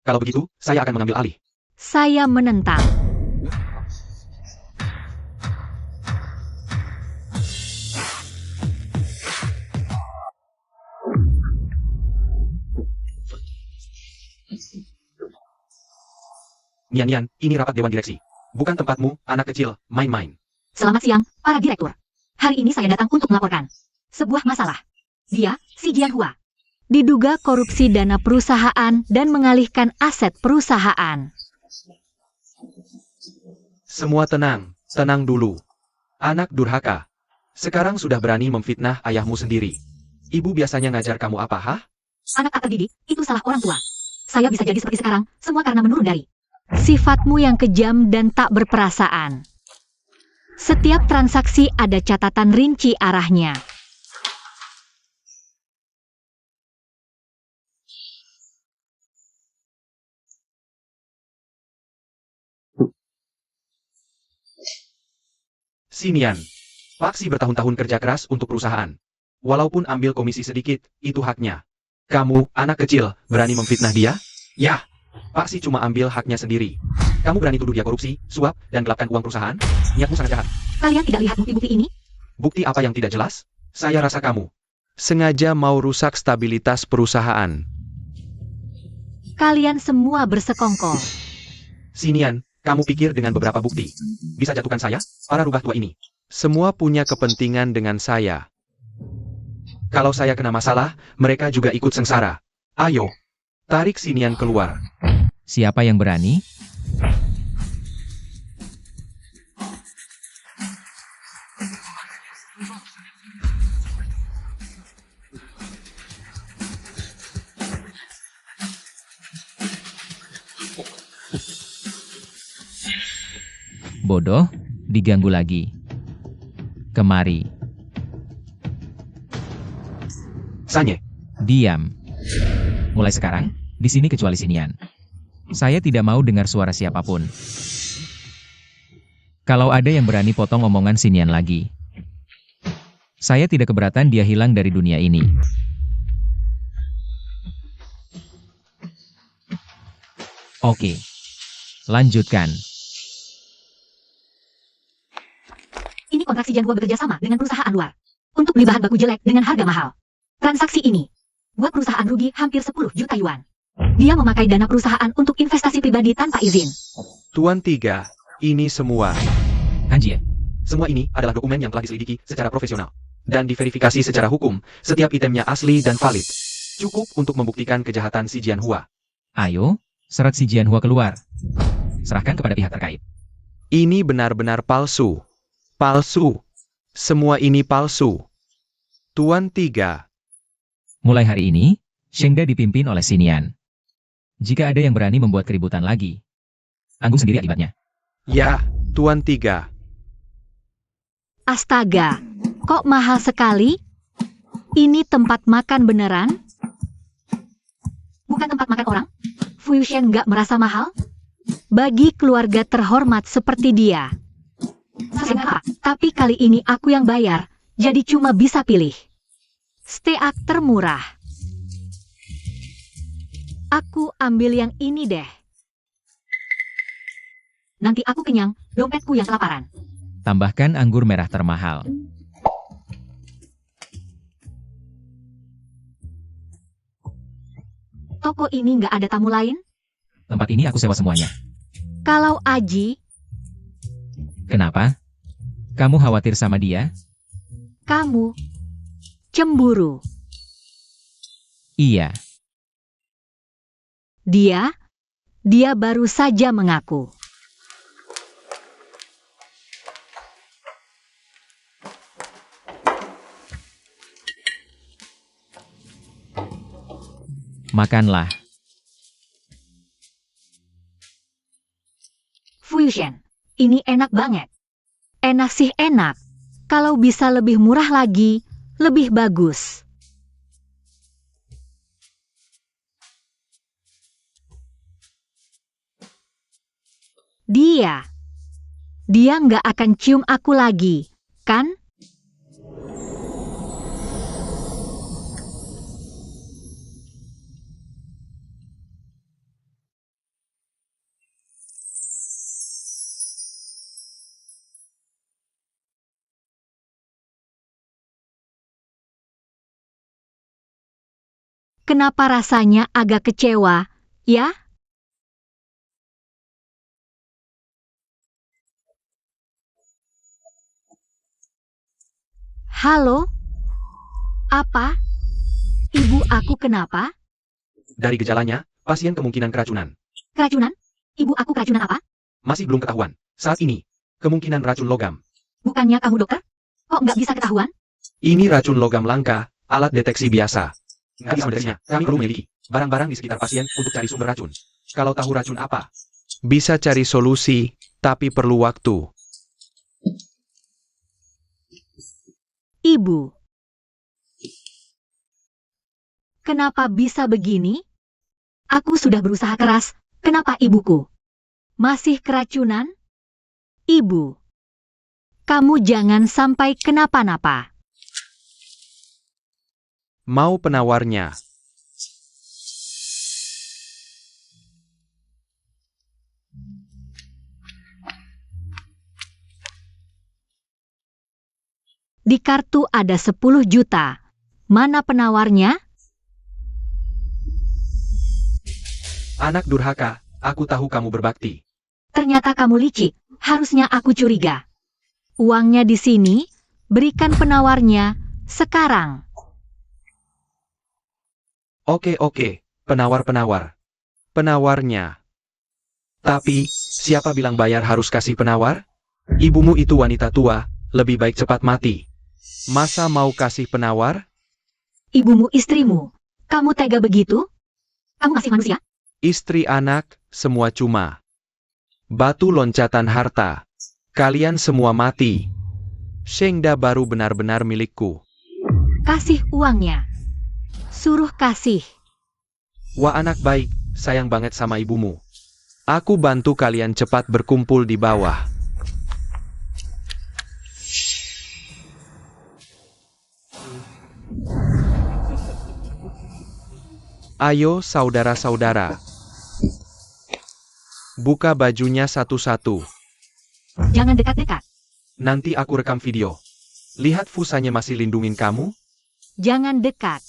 Kalau begitu, saya akan mengambil alih. Saya menentang. Nian, ini rapat dewan direksi. Bukan tempatmu, anak kecil, main-main. Selamat siang, para direktur. Hari ini saya datang untuk melaporkan sebuah masalah. Dia, si Jianhua, diduga korupsi dana perusahaan dan mengalihkan aset perusahaan. Semua tenang, tenang dulu. Anak durhaka. Sekarang sudah berani memfitnah ayahmu sendiri. Ibu biasanya ngajar kamu apa, hah? Anak tak terdidik, itu salah orang tua. Saya bisa jadi seperti sekarang, semua karena menurun dari sifatmu yang kejam dan tak berperasaan. Setiap transaksi ada catatan rinci arahnya. Sinian, Pak Si bertahun-tahun kerja keras untuk perusahaan. Walaupun ambil komisi sedikit, itu haknya. Kamu, anak kecil, berani memfitnah dia? Ya, Pak Si cuma ambil haknya sendiri. Kamu berani tuduh dia korupsi, suap, dan gelapkan uang perusahaan? Niatmu sangat jahat. Kalian tidak lihat bukti-bukti ini? Bukti apa yang tidak jelas? Saya rasa kamu. Sengaja mau rusak stabilitas perusahaan. Kalian semua bersekongkol. Sinian, kamu pikir dengan beberapa bukti bisa jatuhkan saya, para rubah tua ini? Semua punya kepentingan dengan saya. Kalau saya kena masalah, mereka juga ikut sengsara. Ayo, tarik Sinian keluar. Siapa yang berani? Bodoh, diganggu lagi. Kemari. Sanye, Diam. Mulai sekarang, di sini kecuali Sinian. Saya tidak mau dengar suara siapapun. Kalau ada yang berani potong omongan Sinian lagi, Saya tidak keberatan dia hilang dari dunia ini. Oke. Lanjutkan. Ini kontrak si Jianhua bekerja sama dengan perusahaan luar untuk beli bahan baku jelek dengan harga mahal. Transaksi ini buat perusahaan rugi hampir 10 juta yuan. Dia memakai dana perusahaan untuk investasi pribadi tanpa izin. Tuan Tiga, ini semua. Anjir. Semua ini adalah dokumen yang telah diselidiki secara profesional dan diverifikasi secara hukum. Setiap itemnya asli dan valid. Cukup untuk membuktikan kejahatan si Jianhua. Ayo, seret si Jianhua keluar. Serahkan kepada pihak terkait. Ini benar-benar palsu. Palsu. Semua ini palsu. Tuan Tiga. Mulai hari ini, Shengda dipimpin oleh Xinian. Jika ada yang berani membuat keributan lagi, tanggung sendiri akibatnya. Ya, Tuan Tiga. Astaga, kok mahal sekali? Ini tempat makan beneran? Bukan tempat makan orang? Fusion nggak merasa mahal? Bagi keluarga terhormat seperti dia. Tapi kali ini aku yang bayar, jadi cuma bisa pilih steak termurah. Aku ambil yang ini deh. Nanti aku kenyang, dompetku yang kelaparan. Tambahkan anggur merah termahal. Toko ini nggak ada tamu lain? Tempat ini aku sewa semuanya. Kalau Aji, Kenapa? Kamu khawatir sama dia? kamu cemburu. Iya. Dia baru saja mengaku. Makanlah. Fusion, ini enak banget. Enak sih enak. Kalau bisa lebih murah lagi, lebih bagus. Dia nggak akan cium aku lagi, kan? Kenapa rasanya agak kecewa, ya? Halo? Apa? Ibu aku kenapa? Dari gejalanya, pasien kemungkinan keracunan. Keracunan? Ibu aku keracunan apa? Masih belum ketahuan. Saat ini, kemungkinan racun logam. Bukannya kamu dokter? Kok nggak bisa ketahuan? Ini racun logam langka, alat deteksi biasa. Nggak bisa mendeteksinya, kami perlu memiliki barang-barang di sekitar pasien untuk cari sumber racun. Kalau tahu racun apa, Bisa cari solusi, tapi perlu waktu. Ibu. Kenapa bisa begini? Aku sudah berusaha keras, kenapa ibuku masih keracunan? Ibu, kamu jangan sampai kenapa-napa. Mau penawarnya. Di kartu ada 10 juta. Mana penawarnya? anak durhaka, aku tahu kamu berbakti. Ternyata kamu licik, harusnya aku curiga. Uangnya di sini, berikan penawarnya sekarang. Oke, penawar-penawar. Penawarnya. Tapi, siapa bilang bayar harus kasih penawar? Ibumu itu wanita tua, lebih baik cepat mati. Masa mau kasih penawar? Ibumu istrimu, kamu tega begitu? Kamu masih manusia? Istri anak, semua cuma. Batu loncatan harta. Kalian semua mati. Shengda baru benar-benar milikku. Kasih uangnya. Suruh kasih. Wah anak baik, sayang banget sama ibumu. Aku bantu kalian cepat berkumpul di bawah. Ayo saudara-saudara. Buka bajunya satu-satu. Jangan dekat-dekat. Nanti aku rekam video. Lihat Fusanya masih lindungin kamu? Jangan dekat.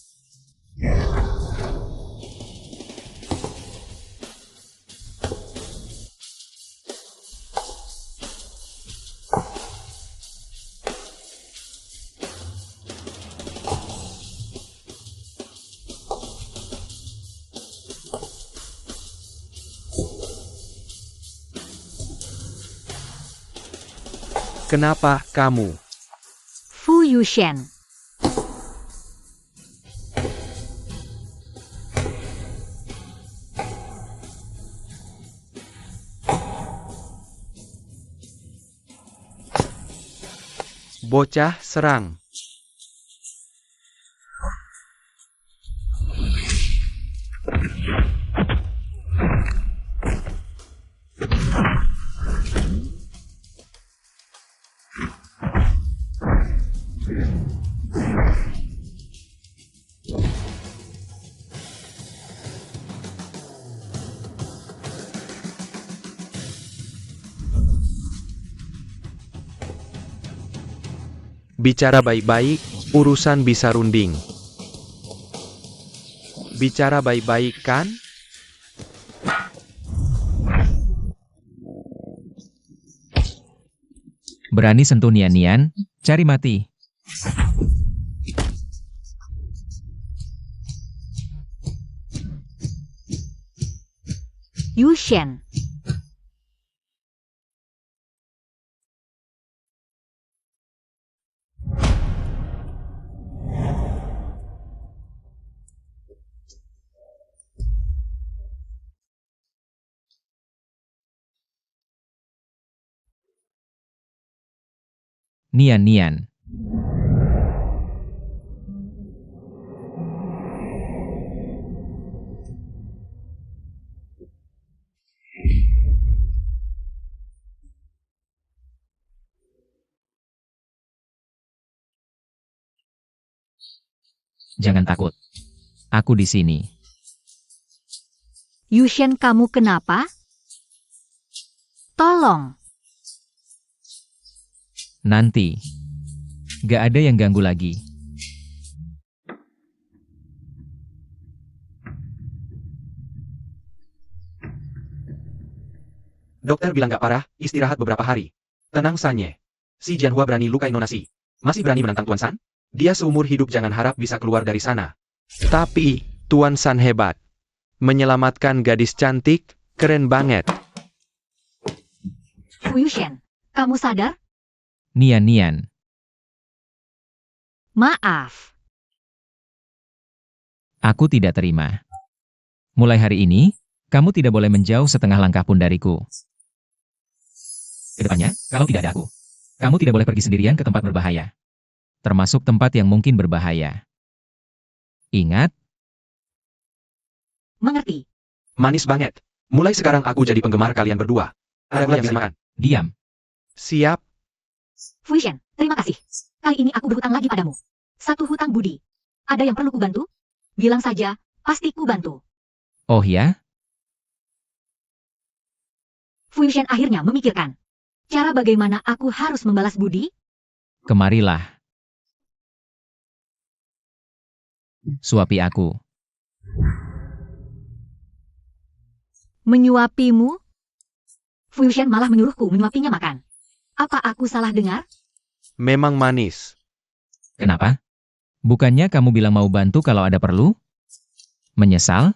Kenapa kamu? Fu Yushen. Bocah serang. Bicara baik-baik, urusan bisa runding. Bicara baik-baik kan? Berani sentuh Nian-Nian, cari mati. Yushen. Nian-Nian. Jangan takut. Aku di sini. Yushen, kamu kenapa? Tolong. Nanti. Gak ada yang ganggu lagi. Dokter bilang gak parah, istirahat beberapa hari. Tenang Sanye. Si Jianhua berani lukai Nona Si. Masih berani menantang Tuan San? Dia seumur hidup jangan harap bisa keluar dari sana. Tapi, Tuan San hebat. Menyelamatkan gadis cantik, keren banget. Fu Yushen, kamu sadar? Nian-Nian. Maaf. Aku tidak terima. Mulai hari ini, kamu tidak boleh menjauh setengah langkah pun dariku. Kedepannya, kalau tidak ada aku, kamu tidak boleh pergi sendirian ke tempat berbahaya. Termasuk tempat yang mungkin berbahaya. Ingat? Mengerti. Manis banget. Mulai sekarang aku jadi penggemar kalian berdua. Ada gula yang bisa makan. Diam. Siap. Fu Yushen, terima kasih. Kali ini aku berhutang lagi padamu. Satu hutang budi. Ada yang perlu kubantu? Bilang saja, pasti kubantu. Oh ya? Fu Yushen akhirnya memikirkan. Cara bagaimana aku harus membalas budi? Kemarilah. Suapi aku. Menyuapimu? Fu Yushen malah menyuruhku menyuapinya makan. Apa aku salah dengar? Memang manis. Kenapa? Bukannya kamu bilang mau bantu kalau ada perlu? Menyesal?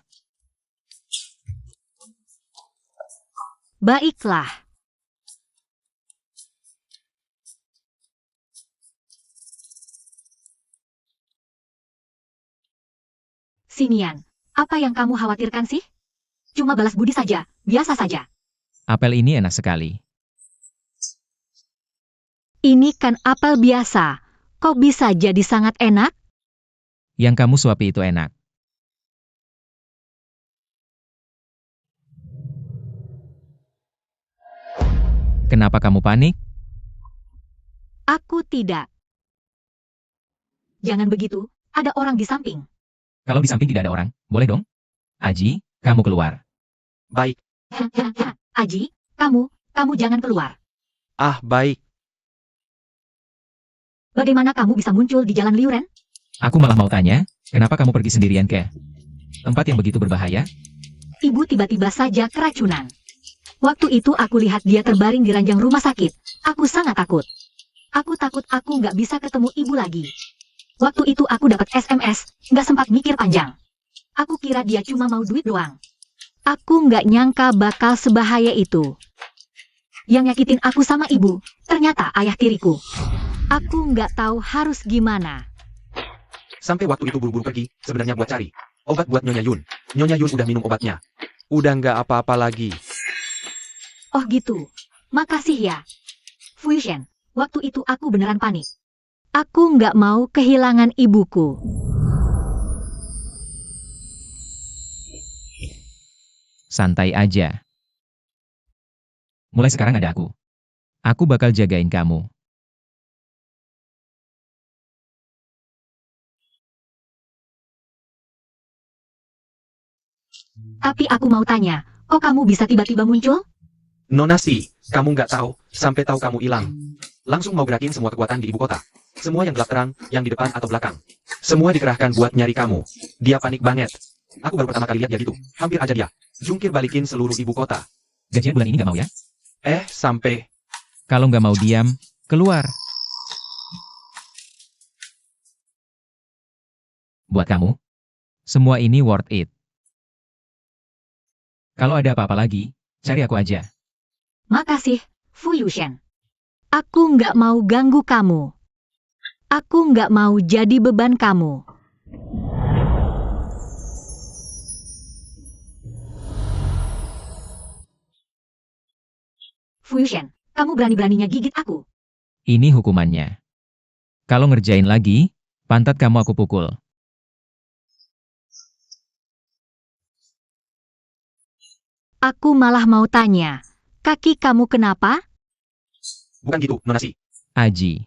Baiklah. Sinian, apa yang kamu khawatirkan sih? Cuma balas budi saja, biasa saja. Apel ini enak sekali. Ini kan apel biasa. Kok bisa jadi sangat enak? Yang kamu suapi itu enak. Kenapa kamu panik? Aku tidak. Jangan begitu, ada orang di samping. Kalau di samping tidak ada orang, boleh dong? Aji, kamu keluar. Baik. Aji, kamu jangan keluar. Ah, baik. Bagaimana kamu bisa muncul di Jalan Liuren? Aku malah mau tanya, kenapa kamu pergi sendirian ke tempat yang begitu berbahaya? Ibu tiba-tiba saja keracunan. Waktu itu aku lihat dia terbaring di ranjang rumah sakit. Aku sangat takut. Aku takut aku nggak bisa ketemu ibu lagi. Waktu itu aku dapat SMS, nggak sempat mikir panjang. Aku kira dia cuma mau duit doang. Aku nggak nyangka bakal sebahaya itu. Yang nyakitin aku sama ibu, ternyata ayah tiriku. Aku nggak tahu harus gimana. Sampai waktu itu buru-buru pergi, sebenarnya buat cari obat buat Nyonya Yun. Nyonya Yun udah minum obatnya. Udah nggak apa-apa lagi. Oh gitu. Makasih ya. Fuishen, waktu itu aku beneran panik. Aku nggak mau kehilangan ibuku. Santai aja. Mulai sekarang ada aku. Aku bakal jagain kamu. Tapi aku mau tanya, kok kamu bisa tiba-tiba muncul? Nona Si, kamu nggak tahu, sampai tahu kamu hilang. Langsung mau gerakin semua kekuatan di ibu kota. Semua yang gelap terang, yang di depan atau belakang. Semua dikerahkan buat nyari kamu. Dia panik banget. Aku baru pertama kali lihat dia gitu. Hampir aja dia jungkir balikin seluruh ibu kota. Gajian bulan ini nggak mau ya? Sampai. Kalau nggak mau diam, keluar. Buat kamu, semua ini worth it. Kalau ada apa-apa lagi, cari aku aja. Makasih, Fuyushen. Aku nggak mau ganggu kamu. Aku nggak mau jadi beban kamu. Fuyushen, kamu berani-beraninya gigit aku. Ini hukumannya. Kalau ngerjain lagi, pantat kamu aku pukul. Aku malah mau tanya, kaki kamu kenapa? Bukan gitu, Nona Si. Aji.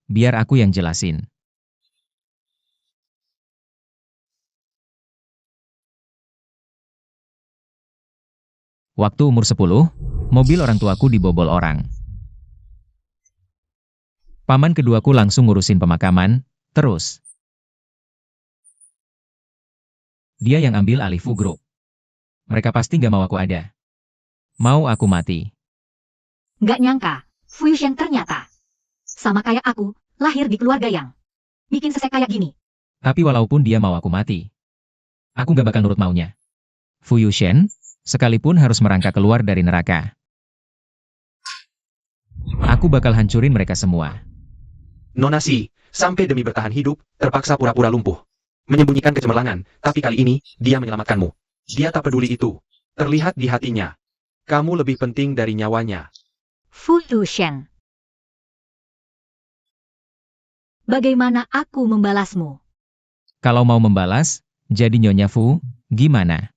Biar aku yang jelasin. Waktu umur 10, mobil orang tuaku dibobol orang. Paman keduaku langsung ngurusin pemakaman, terus. Dia yang ambil alih Fu Group. Mereka pasti gak mau aku ada. Mau aku mati. Nggak nyangka, Fuyushen ternyata. Sama kayak aku, lahir di keluarga yang bikin sesek kayak gini. Tapi walaupun dia mau aku mati, aku gak bakal nurut maunya. Fu Yushen, sekalipun harus merangkak keluar dari neraka. Aku bakal hancurin mereka semua. Nona Si, sampai demi bertahan hidup, terpaksa pura-pura lumpuh. Menyembunyikan kecemerlangan, tapi kali ini, dia menyelamatkanmu. Dia tak peduli itu. Terlihat di hatinya. Kamu lebih penting dari nyawanya. Fuyushen. Bagaimana aku membalasmu? Kalau mau membalas, jadi Nyonya Fu, gimana?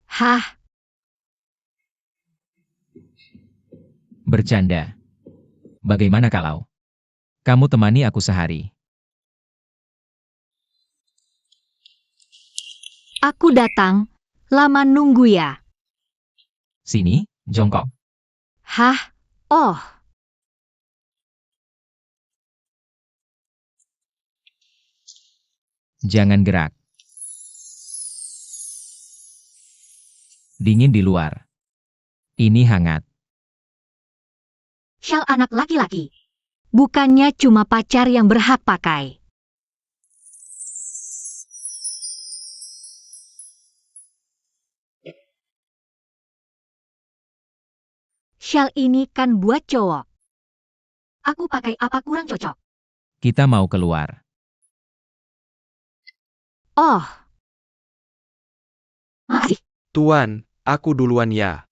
Hah? Bercanda. Bagaimana kalau kamu temani aku sehari? Aku datang, lama nunggu ya. Sini, jongkok. Hah? Oh. Jangan gerak. Dingin di luar. Ini hangat. Shal anak laki-laki. Bukannya cuma pacar yang berhak pakai. Shal ini kan buat cowok. Aku pakai apa kurang cocok? Kita mau keluar. Oh. Makasih. Tuan, aku duluan ya.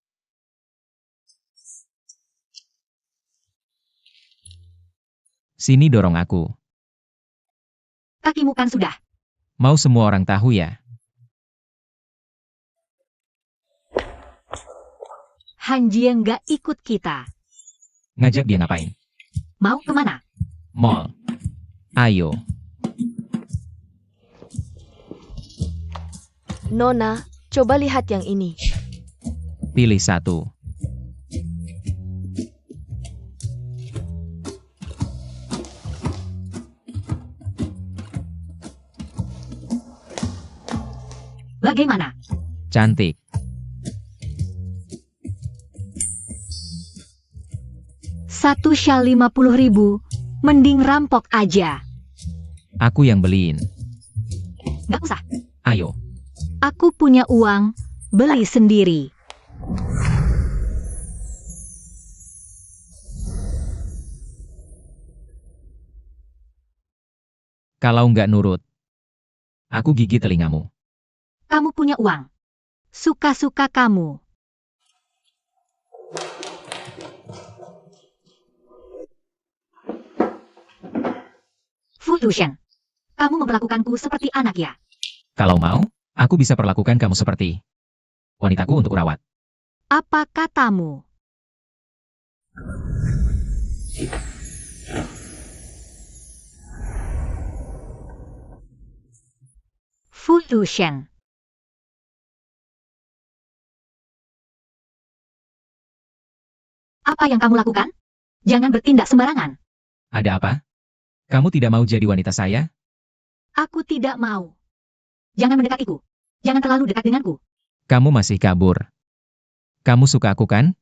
Sini dorong aku. Kakimu kan sudah. Mau semua orang tahu ya? Han Jie nggak ikut kita. Ngajak dia ngapain? Mau kemana? Mall. Ayo. Nona, coba lihat yang ini. Pilih satu. Bagaimana? Cantik. Satu syal 50.000, mending rampok aja. Aku yang beliin. Gak usah, Ayo. aku punya uang, beli sendiri. Kalau nggak nurut, aku gigit telingamu. Kamu punya uang. Suka-suka kamu. Futushan, kamu memperlakukanku seperti anak ya? Kalau mau, aku bisa perlakukan kamu seperti wanitaku untuk rawat. Apa katamu? Futushan. Apa yang kamu lakukan? Jangan bertindak sembarangan. Ada apa? Kamu tidak mau jadi wanita saya? Aku tidak mau. Jangan mendekatiku. Jangan terlalu dekat denganku. Kamu masih kabur. Kamu suka aku kan?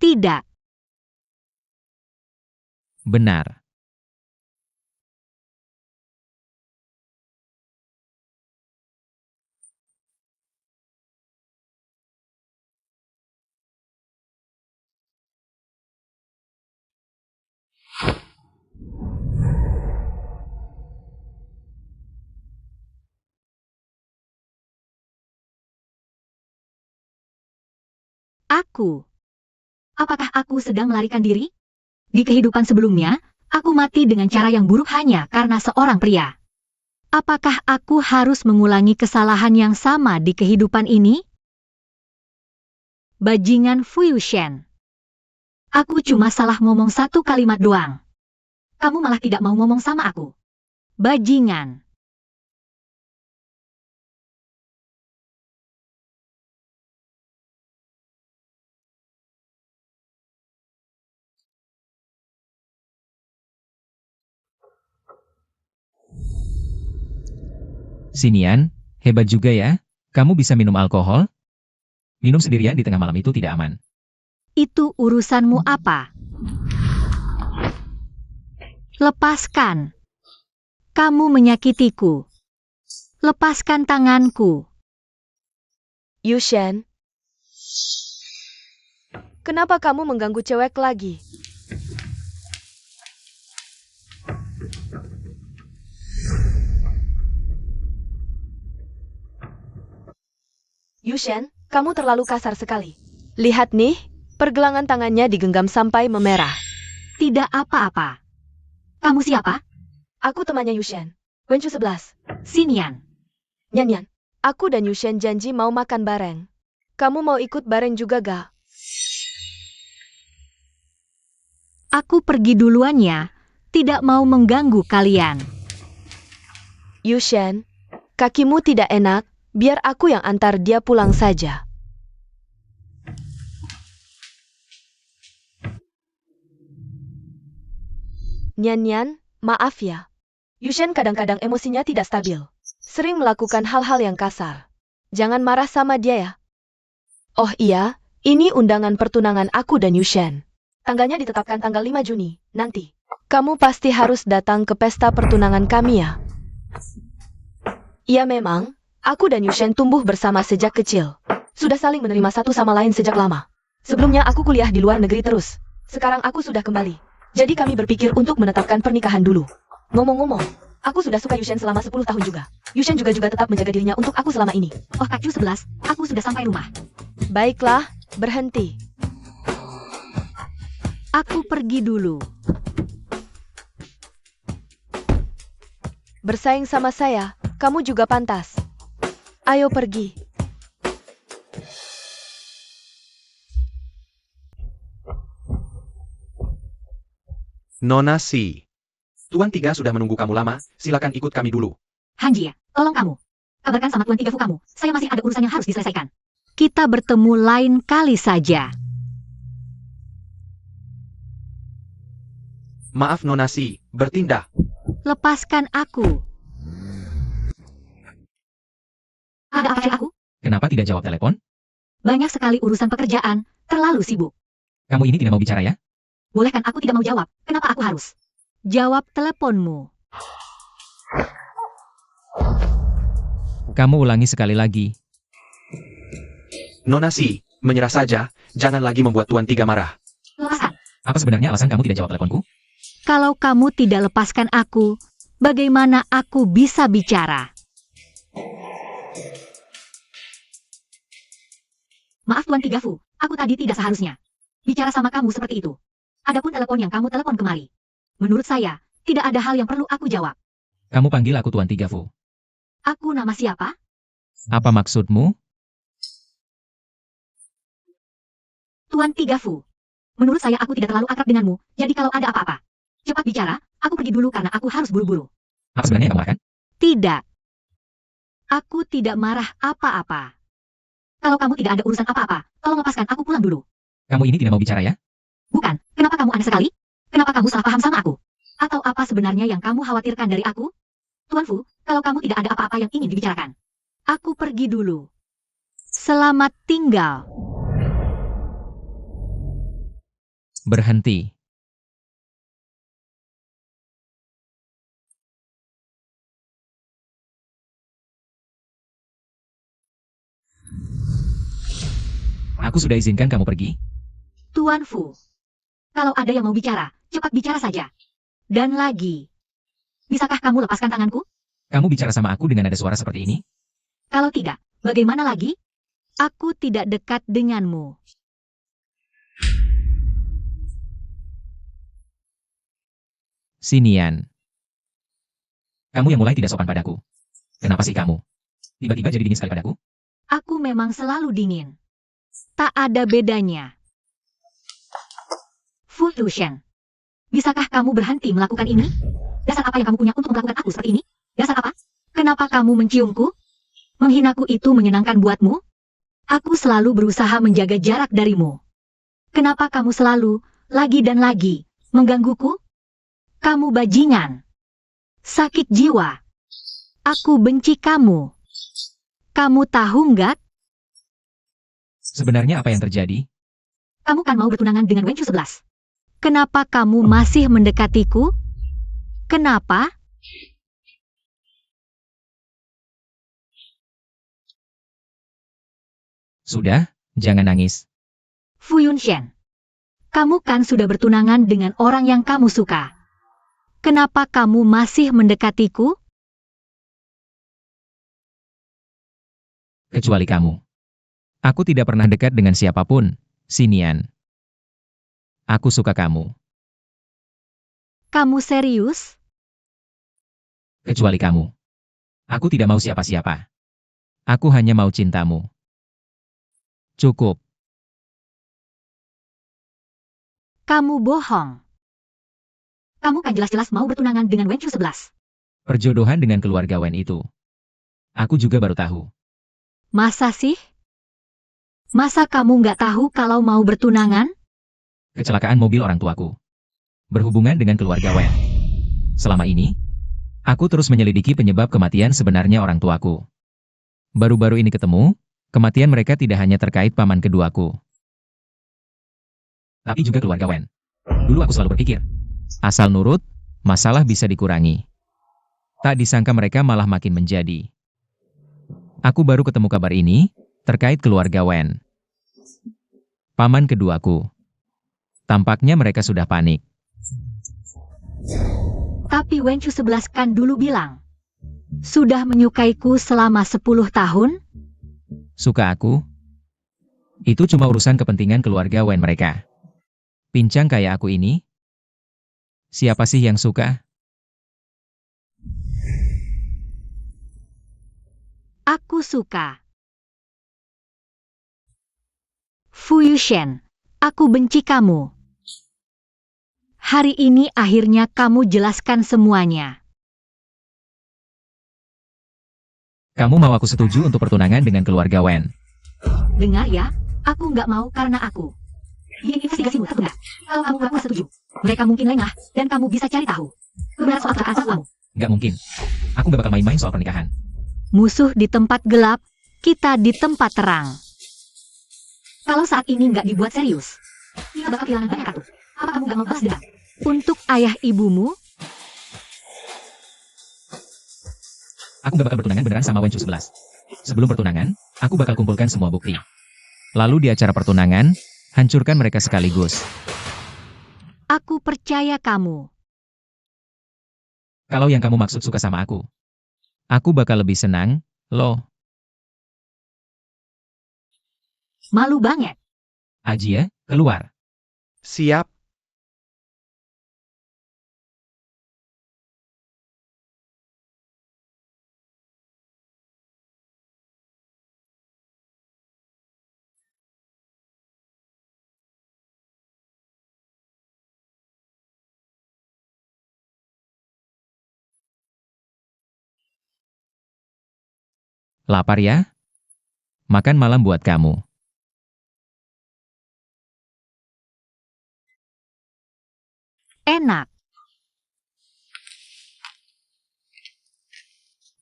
Tidak. Benar. Aku. Apakah aku sedang melarikan diri? Di kehidupan sebelumnya, aku mati dengan cara yang buruk hanya karena seorang pria. Apakah aku harus mengulangi kesalahan yang sama di kehidupan ini? Bajingan Fuyushen. Aku cuma salah ngomong satu kalimat doang. Kamu malah tidak mau ngomong sama aku. Bajingan. Sinian, hebat juga ya. Kamu bisa minum alkohol? Minum sendirian di tengah malam itu tidak aman. Itu urusanmu apa? Lepaskan. Kamu menyakitiku. Lepaskan tanganku. Yushen. Kenapa kamu mengganggu cewek lagi? Yushen, kamu terlalu kasar sekali. Lihat nih, pergelangan tangannya digenggam sampai memerah. Tidak apa-apa. Kamu siapa? Aku temannya Yushen. Wenchu 11. Sinian. Nyanyan, aku dan Yushen janji mau makan bareng. Kamu mau ikut bareng juga gak? Aku pergi duluan ya. Tidak mau mengganggu kalian. Yushen, kakimu tidak enak, biar aku yang antar dia pulang saja. Nyan, maaf ya. Yushen kadang-kadang emosinya tidak stabil. Sering melakukan hal-hal yang kasar. Jangan marah sama dia ya. Oh iya, ini undangan pertunangan aku dan Yushen. Tanggalnya ditetapkan tanggal 5 Juni, nanti. Kamu pasti harus datang ke pesta pertunangan kami ya. Iya memang, aku dan Yushen tumbuh bersama sejak kecil. Sudah saling menerima satu sama lain sejak lama. Sebelumnya aku kuliah di luar negeri terus. Sekarang aku sudah kembali. Jadi kami berpikir untuk menetapkan pernikahan dulu. Ngomong-ngomong, aku sudah suka Yushen selama 10 tahun juga. Yushen juga tetap menjaga dirinya untuk aku selama ini. Oh Kak Chu 11, aku sudah sampai rumah. Baiklah, berhenti. Aku pergi dulu. Bersaing sama saya, kamu juga pantas. Ayo pergi. Nona Si. Tuan Tiga sudah menunggu kamu lama, silakan ikut kami dulu. Hanjia, tolong kamu. Kabarkan sama Tuan Tiga Fu kamu, saya masih ada urusan yang harus diselesaikan. Kita bertemu lain kali saja. Maaf Nona Si, bertindak. Lepaskan aku. Ada apa dengan aku? Kenapa tidak jawab telepon? Banyak sekali urusan pekerjaan, terlalu sibuk. Kamu ini tidak mau bicara ya? Bolehkan aku tidak mau jawab? Kenapa aku harus? Jawab teleponmu. Kamu ulangi sekali lagi. Nona Si, menyerah saja, jangan lagi membuat Tuan Tiga marah. Lepaskan. Apa sebenarnya alasan kamu tidak jawab teleponku? Kalau kamu tidak lepaskan aku, bagaimana aku bisa bicara? Maaf Tuan Tiga Fu, aku tadi tidak seharusnya bicara sama kamu seperti itu. Adapun telepon yang kamu telepon kemari, menurut saya, tidak ada hal yang perlu aku jawab. Kamu panggil aku Tuan Tiga Fu. Aku nama siapa? Apa maksudmu? Tuan Tiga Fu. Menurut saya aku tidak terlalu akrab denganmu, jadi kalau ada apa-apa, cepat bicara, aku pergi dulu karena aku harus buru-buru. Apa sebenarnya yang kamu lakukan? Tidak. Aku tidak marah apa-apa. Kalau kamu tidak ada urusan apa-apa, tolong lepaskan aku pulang dulu. Kamu ini tidak mau bicara ya? Bukan, kenapa kamu aneh sekali? Kenapa kamu salah paham sama aku? Atau apa sebenarnya yang kamu khawatirkan dari aku? Tuan Fu, kalau kamu tidak ada apa-apa yang ingin dibicarakan, aku pergi dulu. Selamat tinggal. Berhenti. Aku sudah izinkan kamu pergi. Tuan Fu, kalau ada yang mau bicara, cepat bicara saja. Dan lagi, bisakah kamu lepaskan tanganku? Kamu bicara sama aku dengan nada suara seperti ini? Kalau tidak, bagaimana lagi? Aku tidak dekat denganmu. Sinian. Kamu yang mulai tidak sopan padaku. Kenapa sih kamu? Tiba-tiba jadi dingin sekali padaku? Aku memang selalu dingin. Tak ada bedanya. Fu Tushen, bisakah kamu berhenti melakukan ini? Dasar apa yang kamu punya untuk melakukan aku seperti ini? Dasar apa? Kenapa kamu menciumku? Menghinaku itu menyenangkan buatmu? Aku selalu berusaha menjaga jarak darimu. Kenapa kamu selalu, lagi dan lagi, menggangguku? Kamu bajingan. Sakit jiwa. Aku benci kamu. Kamu tahu nggak? Sebenarnya apa yang terjadi? Kamu kan mau bertunangan dengan Wenchu 11. Kenapa kamu masih mendekatiku? Kenapa? Sudah, jangan nangis. Fu Yunshen, kamu kan sudah bertunangan dengan orang yang kamu suka. Kenapa kamu masih mendekatiku? Kecuali kamu. Aku tidak pernah dekat dengan siapapun, Sinian. Aku suka kamu. Kamu serius? Kecuali kamu. Aku tidak mau siapa-siapa. Aku hanya mau cintamu. Cukup. Kamu bohong. Kamu kan jelas-jelas mau bertunangan dengan Wenchu 11. Perjodohan dengan keluarga Wen itu. Aku juga baru tahu. Masa sih? Masa kamu nggak tahu kalau mau bertunangan? Kecelakaan mobil orang tuaku. Berhubungan dengan keluarga Wen. Selama ini, aku terus menyelidiki penyebab kematian sebenarnya orang tuaku. Baru-baru ini ketemu, kematian mereka tidak hanya terkait paman keduaku, tapi juga keluarga Wen. Dulu aku selalu berpikir, asal nurut, masalah bisa dikurangi. Tak disangka mereka malah makin menjadi. Aku baru ketemu kabar ini, terkait keluarga Wen. Paman keduaku. Tampaknya mereka sudah panik. Tapi Wenchu 11 kan dulu bilang, sudah menyukaiku selama 10 tahun? Suka aku? Itu cuma urusan kepentingan keluarga Wen mereka. Pincang kayak aku ini? Siapa sih yang suka? Aku suka. Fu Yushen, aku benci kamu. Hari ini akhirnya kamu jelaskan semuanya. Kamu mau aku setuju untuk pertunangan dengan keluarga Wen? Dengar ya, aku nggak mau karena aku. Di investigasimu tertunda. Kalau kamu ngaku setuju, mereka mungkin lengah dan kamu bisa cari tahu kebenaran soal kecelakaan suamimu. Gak mungkin. Aku gak bakal main-main soal pernikahan. Musuh di tempat gelap, kita di tempat terang. Kalau saat ini nggak dibuat serius, kita bakal kehilangan banyak kartu. Apa kamu nggak mau balas dendam? Untuk ayah ibumu, Aku gak bakal bertunangan beneran sama Wenchu 11. Sebelum pertunangan, aku bakal kumpulkan semua bukti. Lalu di acara pertunangan, hancurkan mereka sekaligus. aku percaya kamu. Kalau yang kamu maksud suka sama aku bakal lebih senang, loh. Malu banget. Ajie, keluar. Siap. Lapar ya? Makan malam buat kamu. Enak.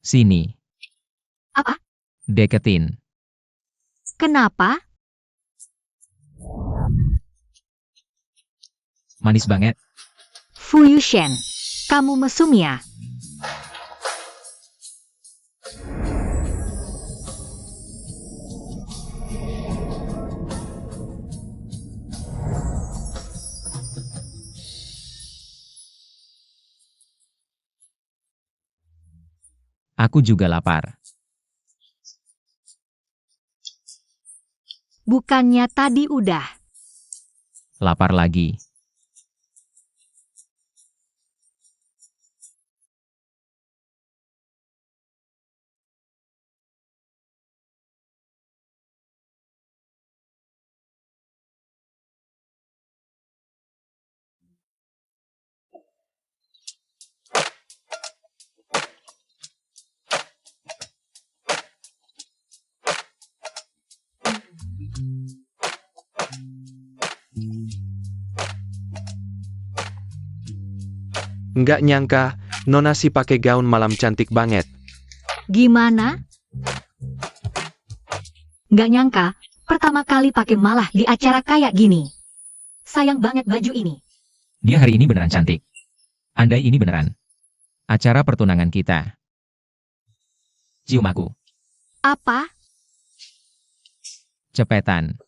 Sini. Apa? Deketin. Kenapa? Manis banget. Fu Yushen, kamu mesum ya? Aku juga lapar. Bukannya tadi udah. Lapar lagi. Nggak nyangka, Nona si pakai gaun malam cantik banget. Gimana? Nggak nyangka, pertama kali pakai malah di acara kayak gini. Sayang banget baju ini. Dia hari ini beneran cantik. Andai ini beneran acara pertunangan kita. Cium aku. Apa? Cepetan.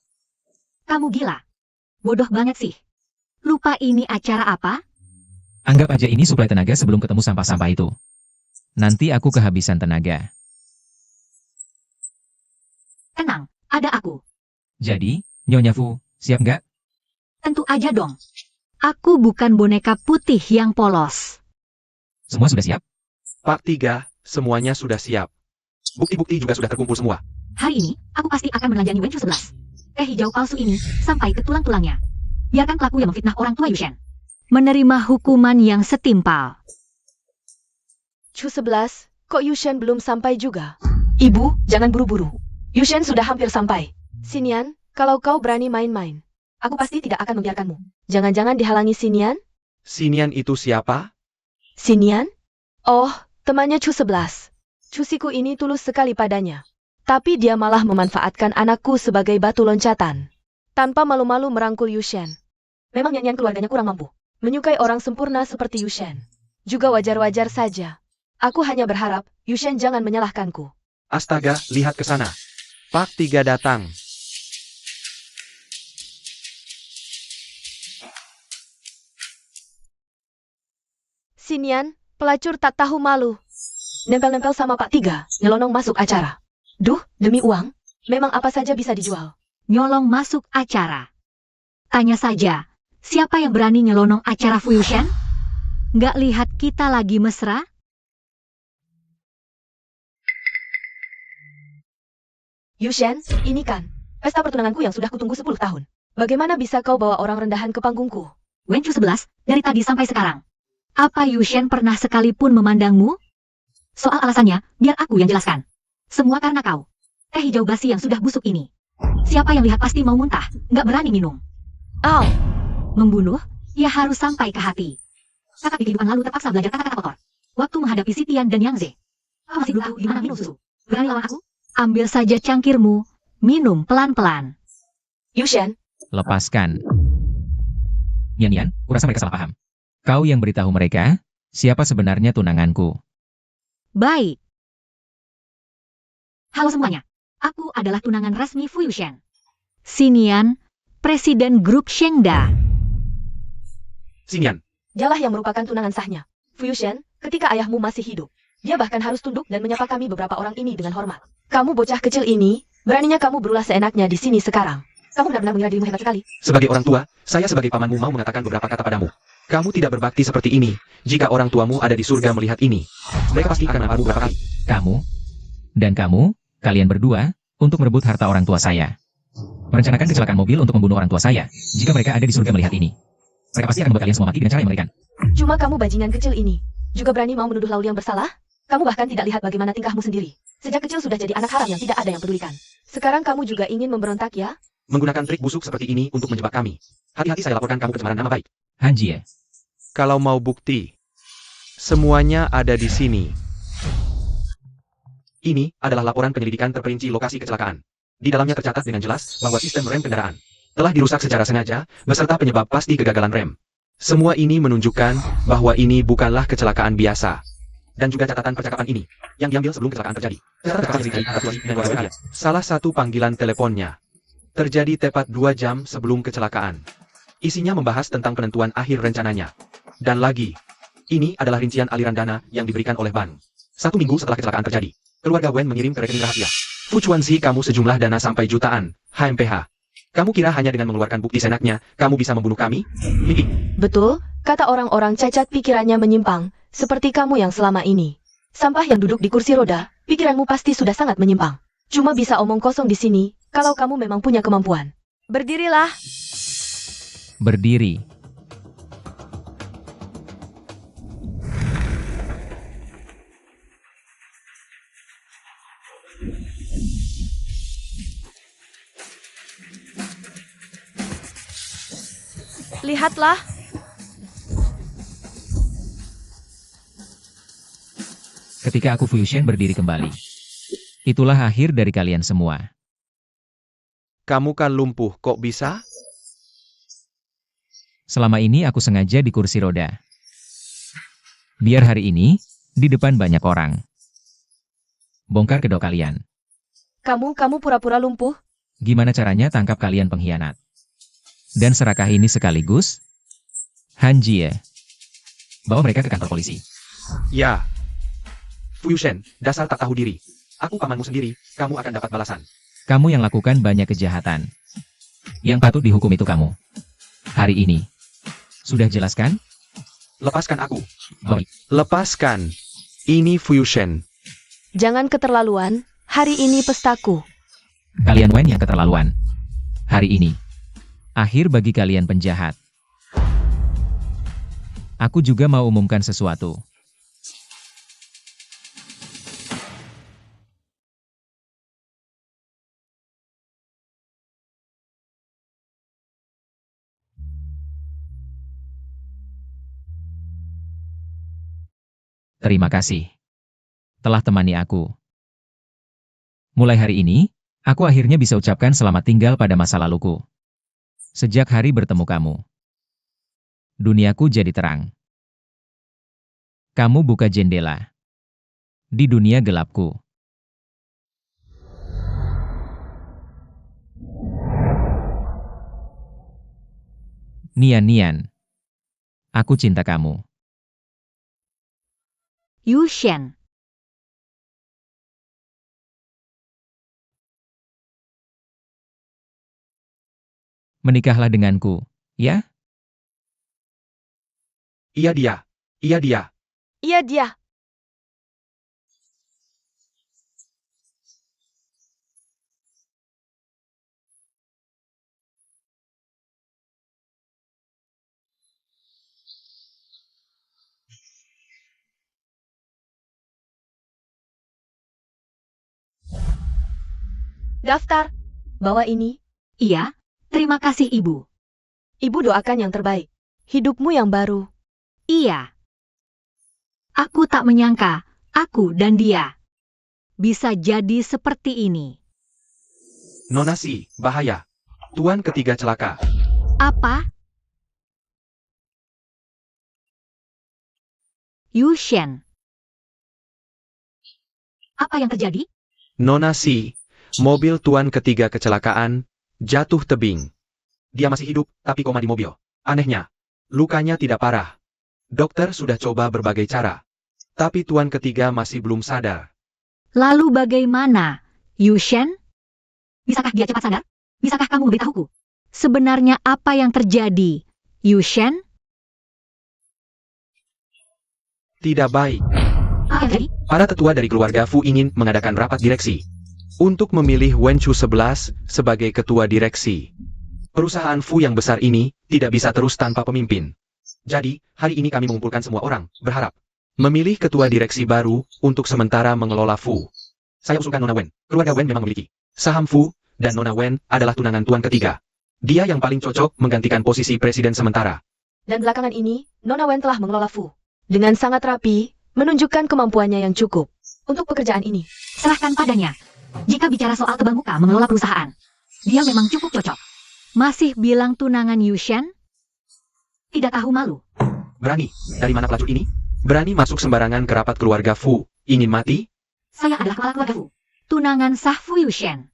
Kamu gila? Bodoh banget sih. Lupa ini acara apa? Anggap aja ini suplai tenaga sebelum ketemu sampah-sampah itu. Nanti aku kehabisan tenaga. Tenang, ada aku. Jadi, Nyonya Fu, siap nggak? Tentu aja dong. Aku bukan boneka putih yang polos. Semua sudah siap? Pak Tiga, semuanya sudah siap. Bukti-bukti juga sudah terkumpul semua. Hari ini, aku pasti akan menelanjangi Wenchu 11. Teh hijau palsu ini, sampai ke tulang-tulangnya. Biarkan pelaku yang memfitnah orang tua Yushen menerima hukuman yang setimpal. Chu 11, kok Yushen belum sampai juga? Ibu, jangan buru-buru. Yushen sudah hampir sampai. Xinian, kalau kau berani main-main, aku pasti tidak akan membiarkanmu. Jangan-jangan dihalangi Xinian? Sinian itu siapa? Xinian? Oh, temannya Chu 11. Cusiku ini tulus sekali padanya. Tapi dia malah memanfaatkan anakku sebagai batu loncatan. Tanpa malu-malu merangkul Yushen. Memang nyanyian keluarganya kurang mampu. Menyukai orang sempurna seperti Yushen. Juga wajar-wajar saja. Aku hanya berharap Yushen jangan menyalahkanku. Astaga, lihat ke sana. Pak Tiga datang. Xinian, pelacur tak tahu malu. Nempel-nempel sama Pak Tiga, nyelonong masuk acara. Duh, demi uang, memang apa saja bisa dijual. Nyolong masuk acara. Tanya saja, siapa yang berani nyelonong acara Fu Yushen? Nggak lihat kita lagi mesra? Yushen, ini kan pesta pertunanganku yang sudah kutunggu 10 tahun. Bagaimana bisa kau bawa orang rendahan ke panggungku? Wenchu 11, dari tadi sampai sekarang. Apa Yushen pernah sekalipun memandangmu? Soal alasannya, biar aku yang jelaskan. Semua karena kau. Teh hijau basi yang sudah busuk ini. Siapa yang lihat pasti mau muntah, nggak berani minum. Au! Membunuh, ya harus sampai ke hati. Kakak di kehidupan lalu terpaksa belajar kata-kata kotor. Waktu menghadapi Sitian dan Yang Ze. Kau masih belum tahu gimana minum susu. Berani lawan aku? Ambil saja cangkirmu, minum pelan-pelan. Yushen, Lepaskan. Nian, kurasa mereka salah paham. Kau yang beritahu mereka, siapa sebenarnya tunanganku. Baik. Halo semuanya. Aku adalah tunangan resmi Fu Yushen. Sinian, Presiden Grup Shengda. Sinian, dialah yang merupakan tunangan sahnya. Fu Yushen, ketika ayahmu masih hidup, dia bahkan harus tunduk dan menyapa kami beberapa orang ini dengan hormat. Kamu bocah kecil ini, beraninya kamu berulah seenaknya di sini sekarang. Kamu benar-benar mengira dirimu hebat sekali. sebagai orang tua, saya sebagai pamanmu mau mengatakan beberapa kata padamu. Kamu tidak berbakti seperti ini. Jika orang tuamu ada di surga melihat ini, mereka pasti akan menampar beberapa kali. Kamu, dan kamu, kalian berdua, untuk merebut harta orang tua saya. Merencanakan kecelakaan mobil untuk membunuh orang tua saya. Jika mereka ada di surga melihat ini, mereka pasti akan membuat kalian semua mati dengan cara yang mengerikan. Cuma kamu bajingan kecil ini, juga berani mau menuduh Laul yang bersalah? Kamu bahkan tidak lihat bagaimana tingkahmu sendiri. Sejak kecil sudah jadi anak haram yang tidak ada yang pedulikan. Sekarang kamu juga ingin memberontak ya? Menggunakan trik busuk seperti ini untuk menjebak kami. Hati-hati saya laporkan kamu pencemaran nama baik. Hanjie, Kalau mau bukti, semuanya ada di sini. Ini adalah laporan penyelidikan terperinci lokasi kecelakaan. Di dalamnya tercatat dengan jelas bahwa sistem rem kendaraan telah dirusak secara sengaja, beserta penyebab pasti kegagalan rem. Semua ini menunjukkan bahwa ini bukanlah kecelakaan biasa. Dan juga catatan percakapan ini, yang diambil sebelum kecelakaan terjadi. Catatan percakapan yang terjadi antara dan keluarga kalian. Salah satu panggilan teleponnya terjadi tepat 2 jam sebelum kecelakaan. Isinya membahas tentang penentuan akhir rencananya. Dan lagi, ini adalah rincian aliran dana yang diberikan oleh bank. 1 minggu setelah kecelakaan terjadi, keluarga Wen mengirim ke rekening rahasia Fu Chuanzi kamu sejumlah dana sampai jutaan, HMPH. Kamu kira hanya dengan mengeluarkan bukti senaknya, kamu bisa membunuh kami? Miki, Betul, kata orang-orang cacat pikirannya menyimpang, seperti kamu yang selama ini. Sampah yang duduk di kursi roda, pikiranmu pasti sudah sangat menyimpang. Cuma bisa omong kosong di sini, kalau kamu memang punya kemampuan. Berdirilah. berdiri. Lihatlah. Ketika aku Fu Yushen berdiri kembali. Itulah akhir dari kalian semua. Kamu kan lumpuh, kok bisa? Selama ini aku sengaja di kursi roda. Biar hari ini, di depan banyak orang. Bongkar kedok kalian. Kamu pura-pura lumpuh? Gimana caranya tangkap kalian pengkhianat? Dan serakah ini sekaligus? Hanjie, bawa mereka ke kantor polisi. Ya, Fu Yushen, dasar tak tahu diri. Aku pamanmu sendiri, kamu akan dapat balasan. Kamu yang lakukan banyak kejahatan. Yang patut dihukum itu kamu. Hari ini. Sudah jelaskan? Lepaskan aku. Baik. lepaskan. Ini Fu Yushen. Jangan keterlaluan, hari ini pestaku. Kalian Wen yang keterlaluan. Hari ini. Akhir bagi kalian penjahat. Aku juga mau umumkan sesuatu. Terima kasih telah temani aku. Mulai hari ini, aku akhirnya bisa ucapkan selamat tinggal pada masa laluku. Sejak hari bertemu kamu, duniaku jadi terang. Kamu buka jendela di dunia gelapku. Nian, aku cinta kamu. Yushen. Menikahlah denganku, ya? Iya dia. Iya dia. Iya dia. Daftar. Bawa ini. Iya, terima kasih Ibu. Ibu doakan yang terbaik. Hidupmu yang baru. Iya. Aku tak menyangka, aku dan dia bisa jadi seperti ini. Nona Si, bahaya. Tuan ketiga celaka. Apa? Yushen. Apa yang terjadi? Nona Si, mobil tuan ketiga kecelakaan, jatuh tebing. Dia masih hidup, tapi koma di mobil. Anehnya, lukanya tidak parah. Dokter sudah coba berbagai cara. Tapi tuan ketiga masih belum sadar. Lalu bagaimana, Yushen? Bisakah dia cepat sadar? Bisakah kamu memberitahuku? Sebenarnya apa yang terjadi, Yushen? Tidak baik. Apa yang terjadi? Para tetua dari keluarga Fu ingin mengadakan rapat direksi untuk memilih Wen Chu 11 sebagai ketua direksi. Perusahaan Fu yang besar ini tidak bisa terus tanpa pemimpin. Jadi, hari ini kami mengumpulkan semua orang, berharap memilih ketua direksi baru untuk sementara mengelola Fu. Saya usulkan Nona Wen. Keluarga Wen memang memiliki saham Fu, dan Nona Wen adalah tunangan tuan ketiga. Dia yang paling cocok menggantikan posisi presiden sementara. Dan belakangan ini, Nona Wen telah mengelola Fu dengan sangat rapi, menunjukkan kemampuannya yang cukup untuk pekerjaan ini. Serahkan padanya. Jika bicara soal tebal muka mengelola perusahaan, dia memang cukup cocok. Masih bilang tunangan Yushen? Tidak tahu malu. Berani? Dari mana pelacur ini? Berani masuk sembarangan ke rapat keluarga Fu. Ingin mati? Saya adalah kepala keluarga Fu. Tunangan sah Fu Yushen.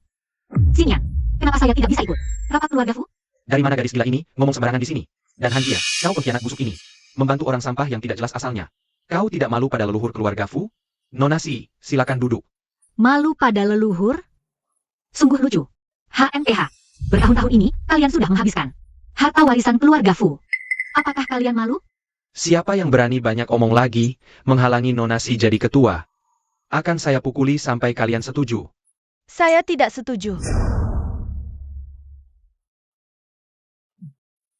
Xinyan, kenapa saya tidak bisa ikut rapat keluarga Fu? Dari mana gadis gila ini ngomong sembarangan di sini? Dan Han Jia, kau pengkhianat busuk ini. Membantu orang sampah yang tidak jelas asalnya. Kau tidak malu pada leluhur keluarga Fu? Nona Si, silakan duduk. Malu pada leluhur? Sungguh lucu. HMPH. Bertahun-tahun ini, kalian sudah menghabiskan harta warisan keluarga Fu. Apakah kalian malu? Siapa yang berani banyak omong lagi, menghalangi Nona Si jadi ketua? Akan saya pukuli sampai kalian setuju. Saya tidak setuju.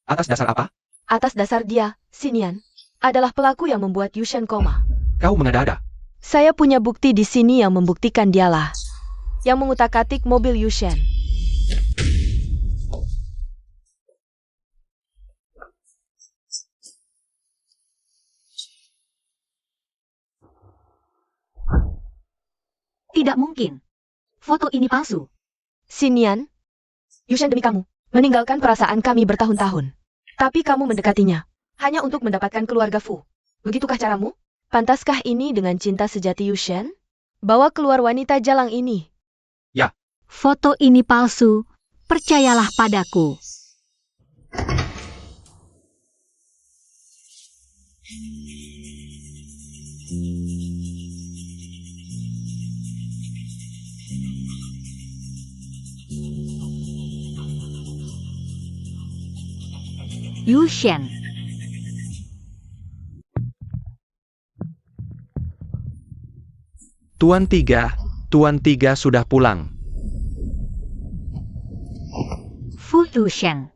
Atas dasar apa? Atas dasar dia, Xinyan, adalah pelaku yang membuat Yushen koma. Kau mengada-ada. Saya punya bukti di sini yang membuktikan dialah yang mengutak-atik mobil Yushen. Tidak mungkin. Foto ini palsu. Xinyan, Yushen demi kamu meninggalkan perasaan kami bertahun-tahun. Tapi kamu mendekatinya hanya untuk mendapatkan keluarga Fu. Begitukah caramu? Pantaskah ini dengan cinta sejati Yushen? Bawa keluar wanita jalang ini. Foto ini palsu. Percayalah padaku. Yushen. Tuan Tiga sudah pulang. Fu Yushen.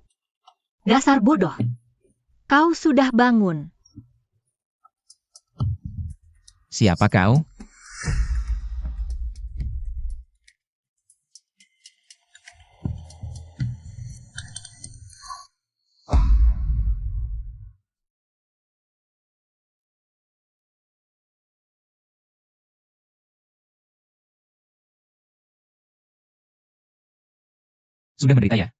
Dasar bodoh. Kau sudah bangun. Siapa kau? Sudah menderita ya?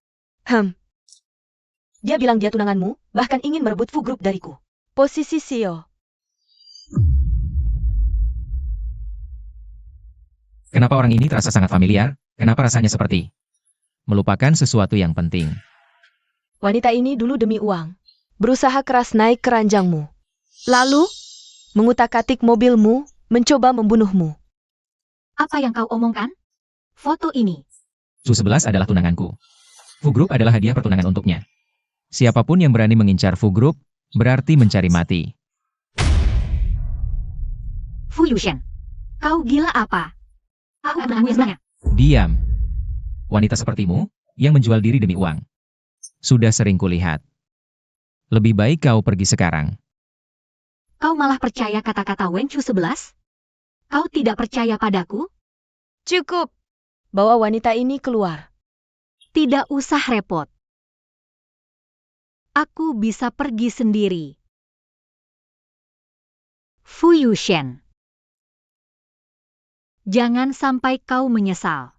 Dia bilang dia tunanganmu, bahkan ingin merebut Fu Group dariku. Posisi CEO. Kenapa orang ini terasa sangat familiar? Kenapa rasanya seperti melupakan sesuatu yang penting? Wanita ini dulu demi uang berusaha keras naik ke ranjangmu. Lalu, mengutak-atik mobilmu, mencoba membunuhmu. Apa yang kau omongkan? Foto ini. Su 11 adalah tunanganku. Fu Group adalah hadiah pertunangan untuknya. Siapapun yang berani mengincar Fu Group, berarti mencari mati. Fu Yushen. Kau gila apa? Aku akan menangis sebenarnya. Diam. Wanita sepertimu, yang menjual diri demi uang. Sudah sering kulihat. Lebih baik kau pergi sekarang. Kau malah percaya kata-kata Wen Chu 11? Kau tidak percaya padaku? Cukup. Bawa wanita ini keluar. Tidak usah repot. Aku bisa pergi sendiri. Fu Yushen. Jangan sampai kau menyesal.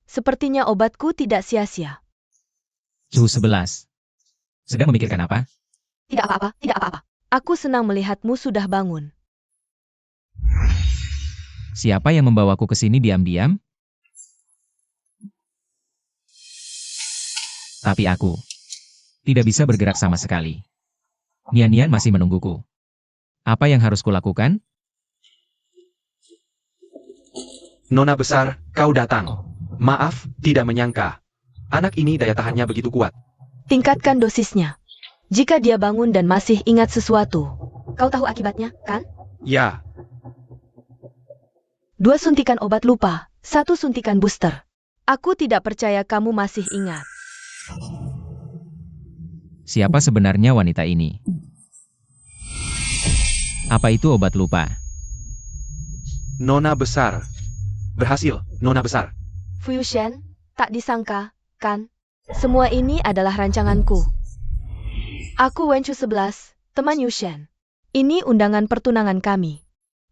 Sepertinya obatku tidak sia-sia. Suhu 11. Sedang memikirkan apa? Tidak apa-apa, tidak apa-apa. Aku senang melihatmu sudah bangun. Siapa yang membawaku ke sini diam-diam? Tapi aku tidak bisa bergerak sama sekali. Nian-Nian masih menungguku. Apa yang harus kulakukan? Nona besar, kau datang. Maaf, tidak menyangka. Anak ini daya tahannya begitu kuat. Tingkatkan dosisnya. Jika dia bangun dan masih ingat sesuatu, kau tahu akibatnya, kan? Ya, 2 suntikan obat lupa, 1 suntikan booster. Aku tidak percaya kamu masih ingat. Siapa sebenarnya wanita ini? Apa itu obat lupa? Nona besar. Berhasil, Nona besar. Fu Yushen, tak disangka, kan? Semua ini adalah rancanganku. Aku Wenchu 11, teman Yushen. Ini undangan pertunangan kami.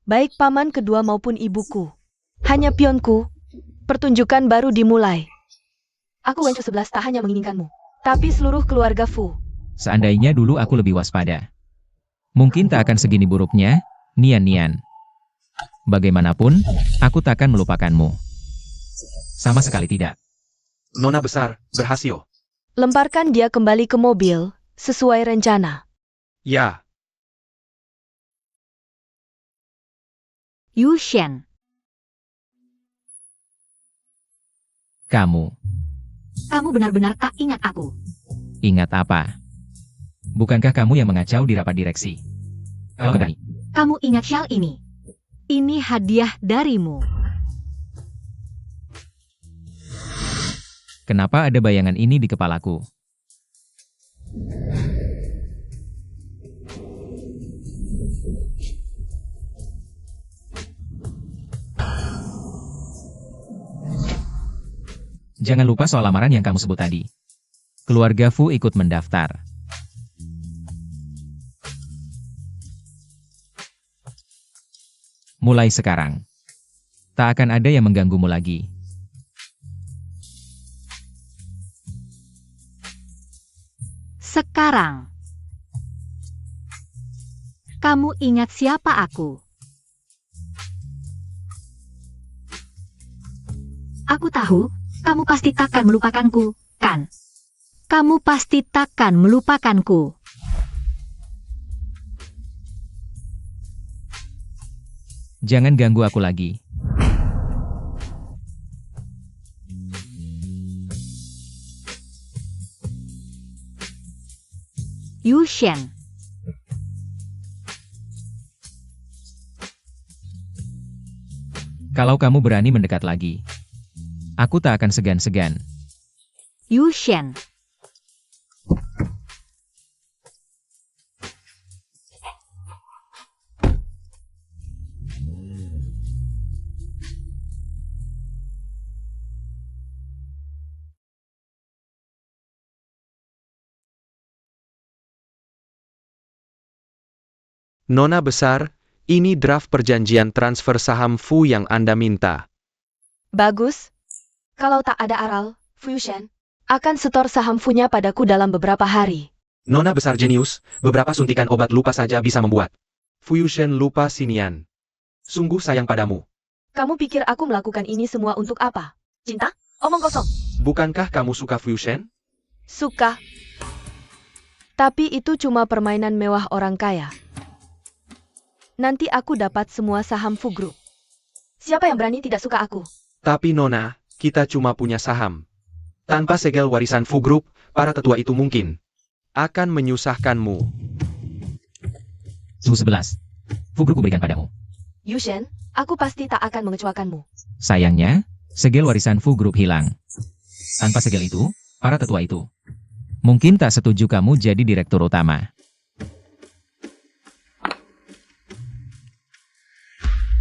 Baik paman kedua maupun ibuku. Hanya pionku. Pertunjukan baru dimulai. Aku Wenchu 11 tak hanya menginginkanmu, tapi seluruh keluarga Fu. Seandainya dulu aku lebih waspada. Mungkin tak akan segini buruknya, Nian-Nian. Bagaimanapun, aku takkan melupakanmu. Sama sekali tidak. Nona besar, berhasil. Lemparkan dia kembali ke mobil, sesuai rencana. Ya, Yushen. Kamu, Kamu benar-benar tak ingat aku. ingat apa? Bukankah kamu yang mengacau di rapat direksi? Kalau berani, Kamu ingat syal ini? Ini hadiah darimu. kenapa ada bayangan ini di kepalaku? Jangan lupa soal lamaran yang kamu sebut tadi. Keluarga Fu ikut mendaftar. Mulai sekarang, tak akan ada yang mengganggumu lagi. Sekarang. Kamu ingat siapa aku? Aku tahu, kamu pasti takkan melupakanku, kan? Kamu pasti takkan melupakanku. Jangan ganggu aku lagi. Yushen. Kalau kamu berani mendekat lagi, aku tak akan segan-segan. Yushen. Nona besar, ini draft perjanjian transfer saham Fu yang Anda minta. Bagus. Kalau tak ada aral, Fu Yushen akan setor saham Fu-nya padaku dalam beberapa hari. Nona besar jenius, beberapa suntikan obat lupa saja bisa membuat Fu Yushen lupa si Nian. Sungguh sayang padamu. Kamu pikir aku melakukan ini semua untuk apa? Cinta? Omong kosong. Bukankah kamu suka Fu Yushen? Suka. Tapi itu cuma permainan mewah orang kaya. Nanti aku dapat semua saham Fu Group. Siapa yang berani tidak suka aku? Tapi Nona, kita cuma punya saham. Tanpa segel warisan Fu Group, para tetua itu mungkin akan menyusahkanmu. Suhu 11. Fu Group kuberikan padamu. Yushen, aku pasti tak akan mengecewakanmu. Sayangnya, segel warisan Fu Group hilang. Tanpa segel itu, para tetua itu Mungkin tak setuju kamu jadi direktur utama.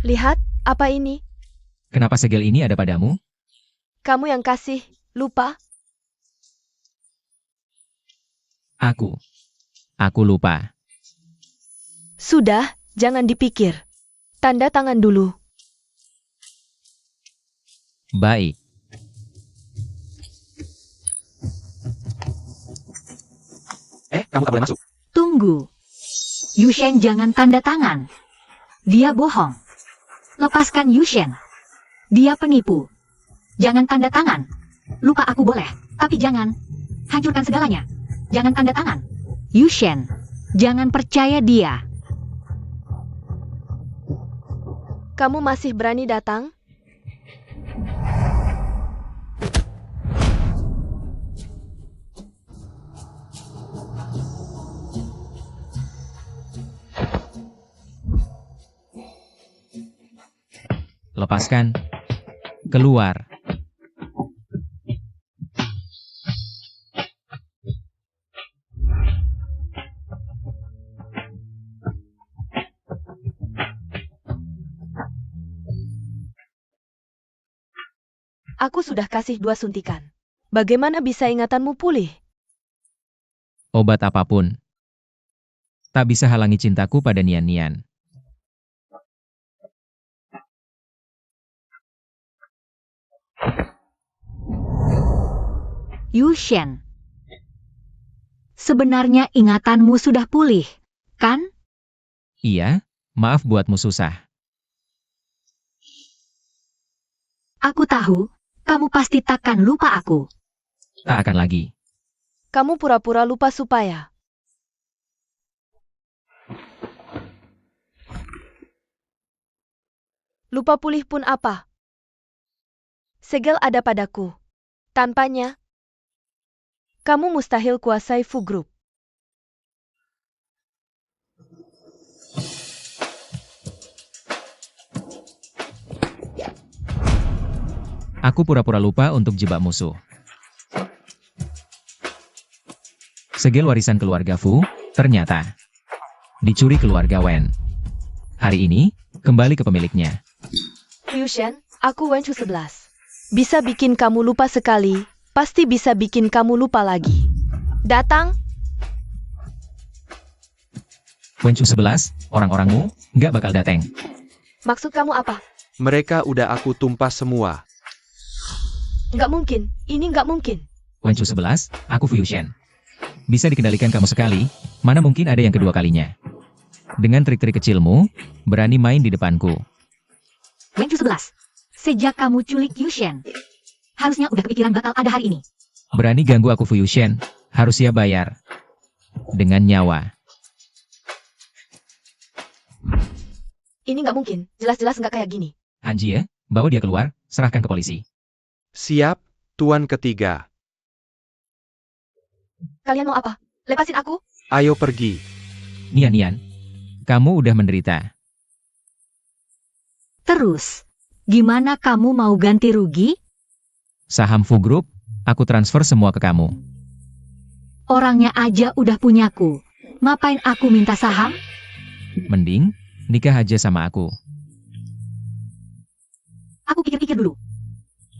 Lihat, apa ini? Kenapa segel ini ada padamu? Kamu yang kasih, lupa? Aku lupa. Sudah, jangan dipikir. Tanda tangan dulu. Baik. Kamu tak boleh masuk. Tunggu. Yushen jangan tanda tangan. Dia bohong. Lepaskan Yushen. Dia penipu. Jangan tanda tangan. Lupa aku boleh, tapi jangan. Hancurkan segalanya. Jangan tanda tangan. Yushen, jangan percaya dia. Kamu masih berani datang? Lepaskan. Keluar. Aku sudah kasih 2 suntikan. Bagaimana bisa ingatanmu pulih? Obat apapun. Tak bisa halangi cintaku pada Nian Nian. Yushen. Sebenarnya ingatanmu sudah pulih, kan? Iya, maaf buatmu susah. Aku tahu, kamu pasti takkan lupa aku. Tak akan lagi. Kamu pura-pura lupa supaya. Lupa pulih pun apa? Segel ada padaku. Tanpanya, kamu mustahil kuasai Fu Group. Aku pura-pura lupa untuk jebak musuh. Segel warisan keluarga Fu, ternyata dicuri keluarga Wen. Hari ini, kembali ke pemiliknya. Yushen, aku Wenchu 11. Bisa bikin kamu lupa sekali, pasti bisa bikin kamu lupa lagi. Datang, Wenchu 11, orang-orangmu, nggak bakal dateng. maksud kamu apa? Mereka udah aku tumpas semua. Nggak mungkin, ini nggak mungkin. Wenchu 11, aku Fu Yushen. Bisa dikendalikan kamu sekali, mana mungkin ada yang kedua kalinya. Dengan trik-trik kecilmu, berani main di depanku. Wenchu 11. Sejak kamu culik Yushen, harusnya udah kepikiran bakal ada hari ini. Berani ganggu aku Fu Yushen, harus siap bayar. Dengan nyawa. Ini nggak mungkin, jelas-jelas nggak kayak gini. Hanji ya, bawa dia keluar, serahkan ke polisi. Siap, Tuan ketiga. Kalian mau apa? Lepasin aku? Ayo pergi. Nian Nian, kamu udah menderita. Terus, gimana kamu mau ganti rugi? Saham Fu Group, aku transfer semua ke kamu. Orangnya aja udah punyaku. Ngapain aku minta saham? Mending, nikah aja sama aku. Aku pikir-pikir dulu.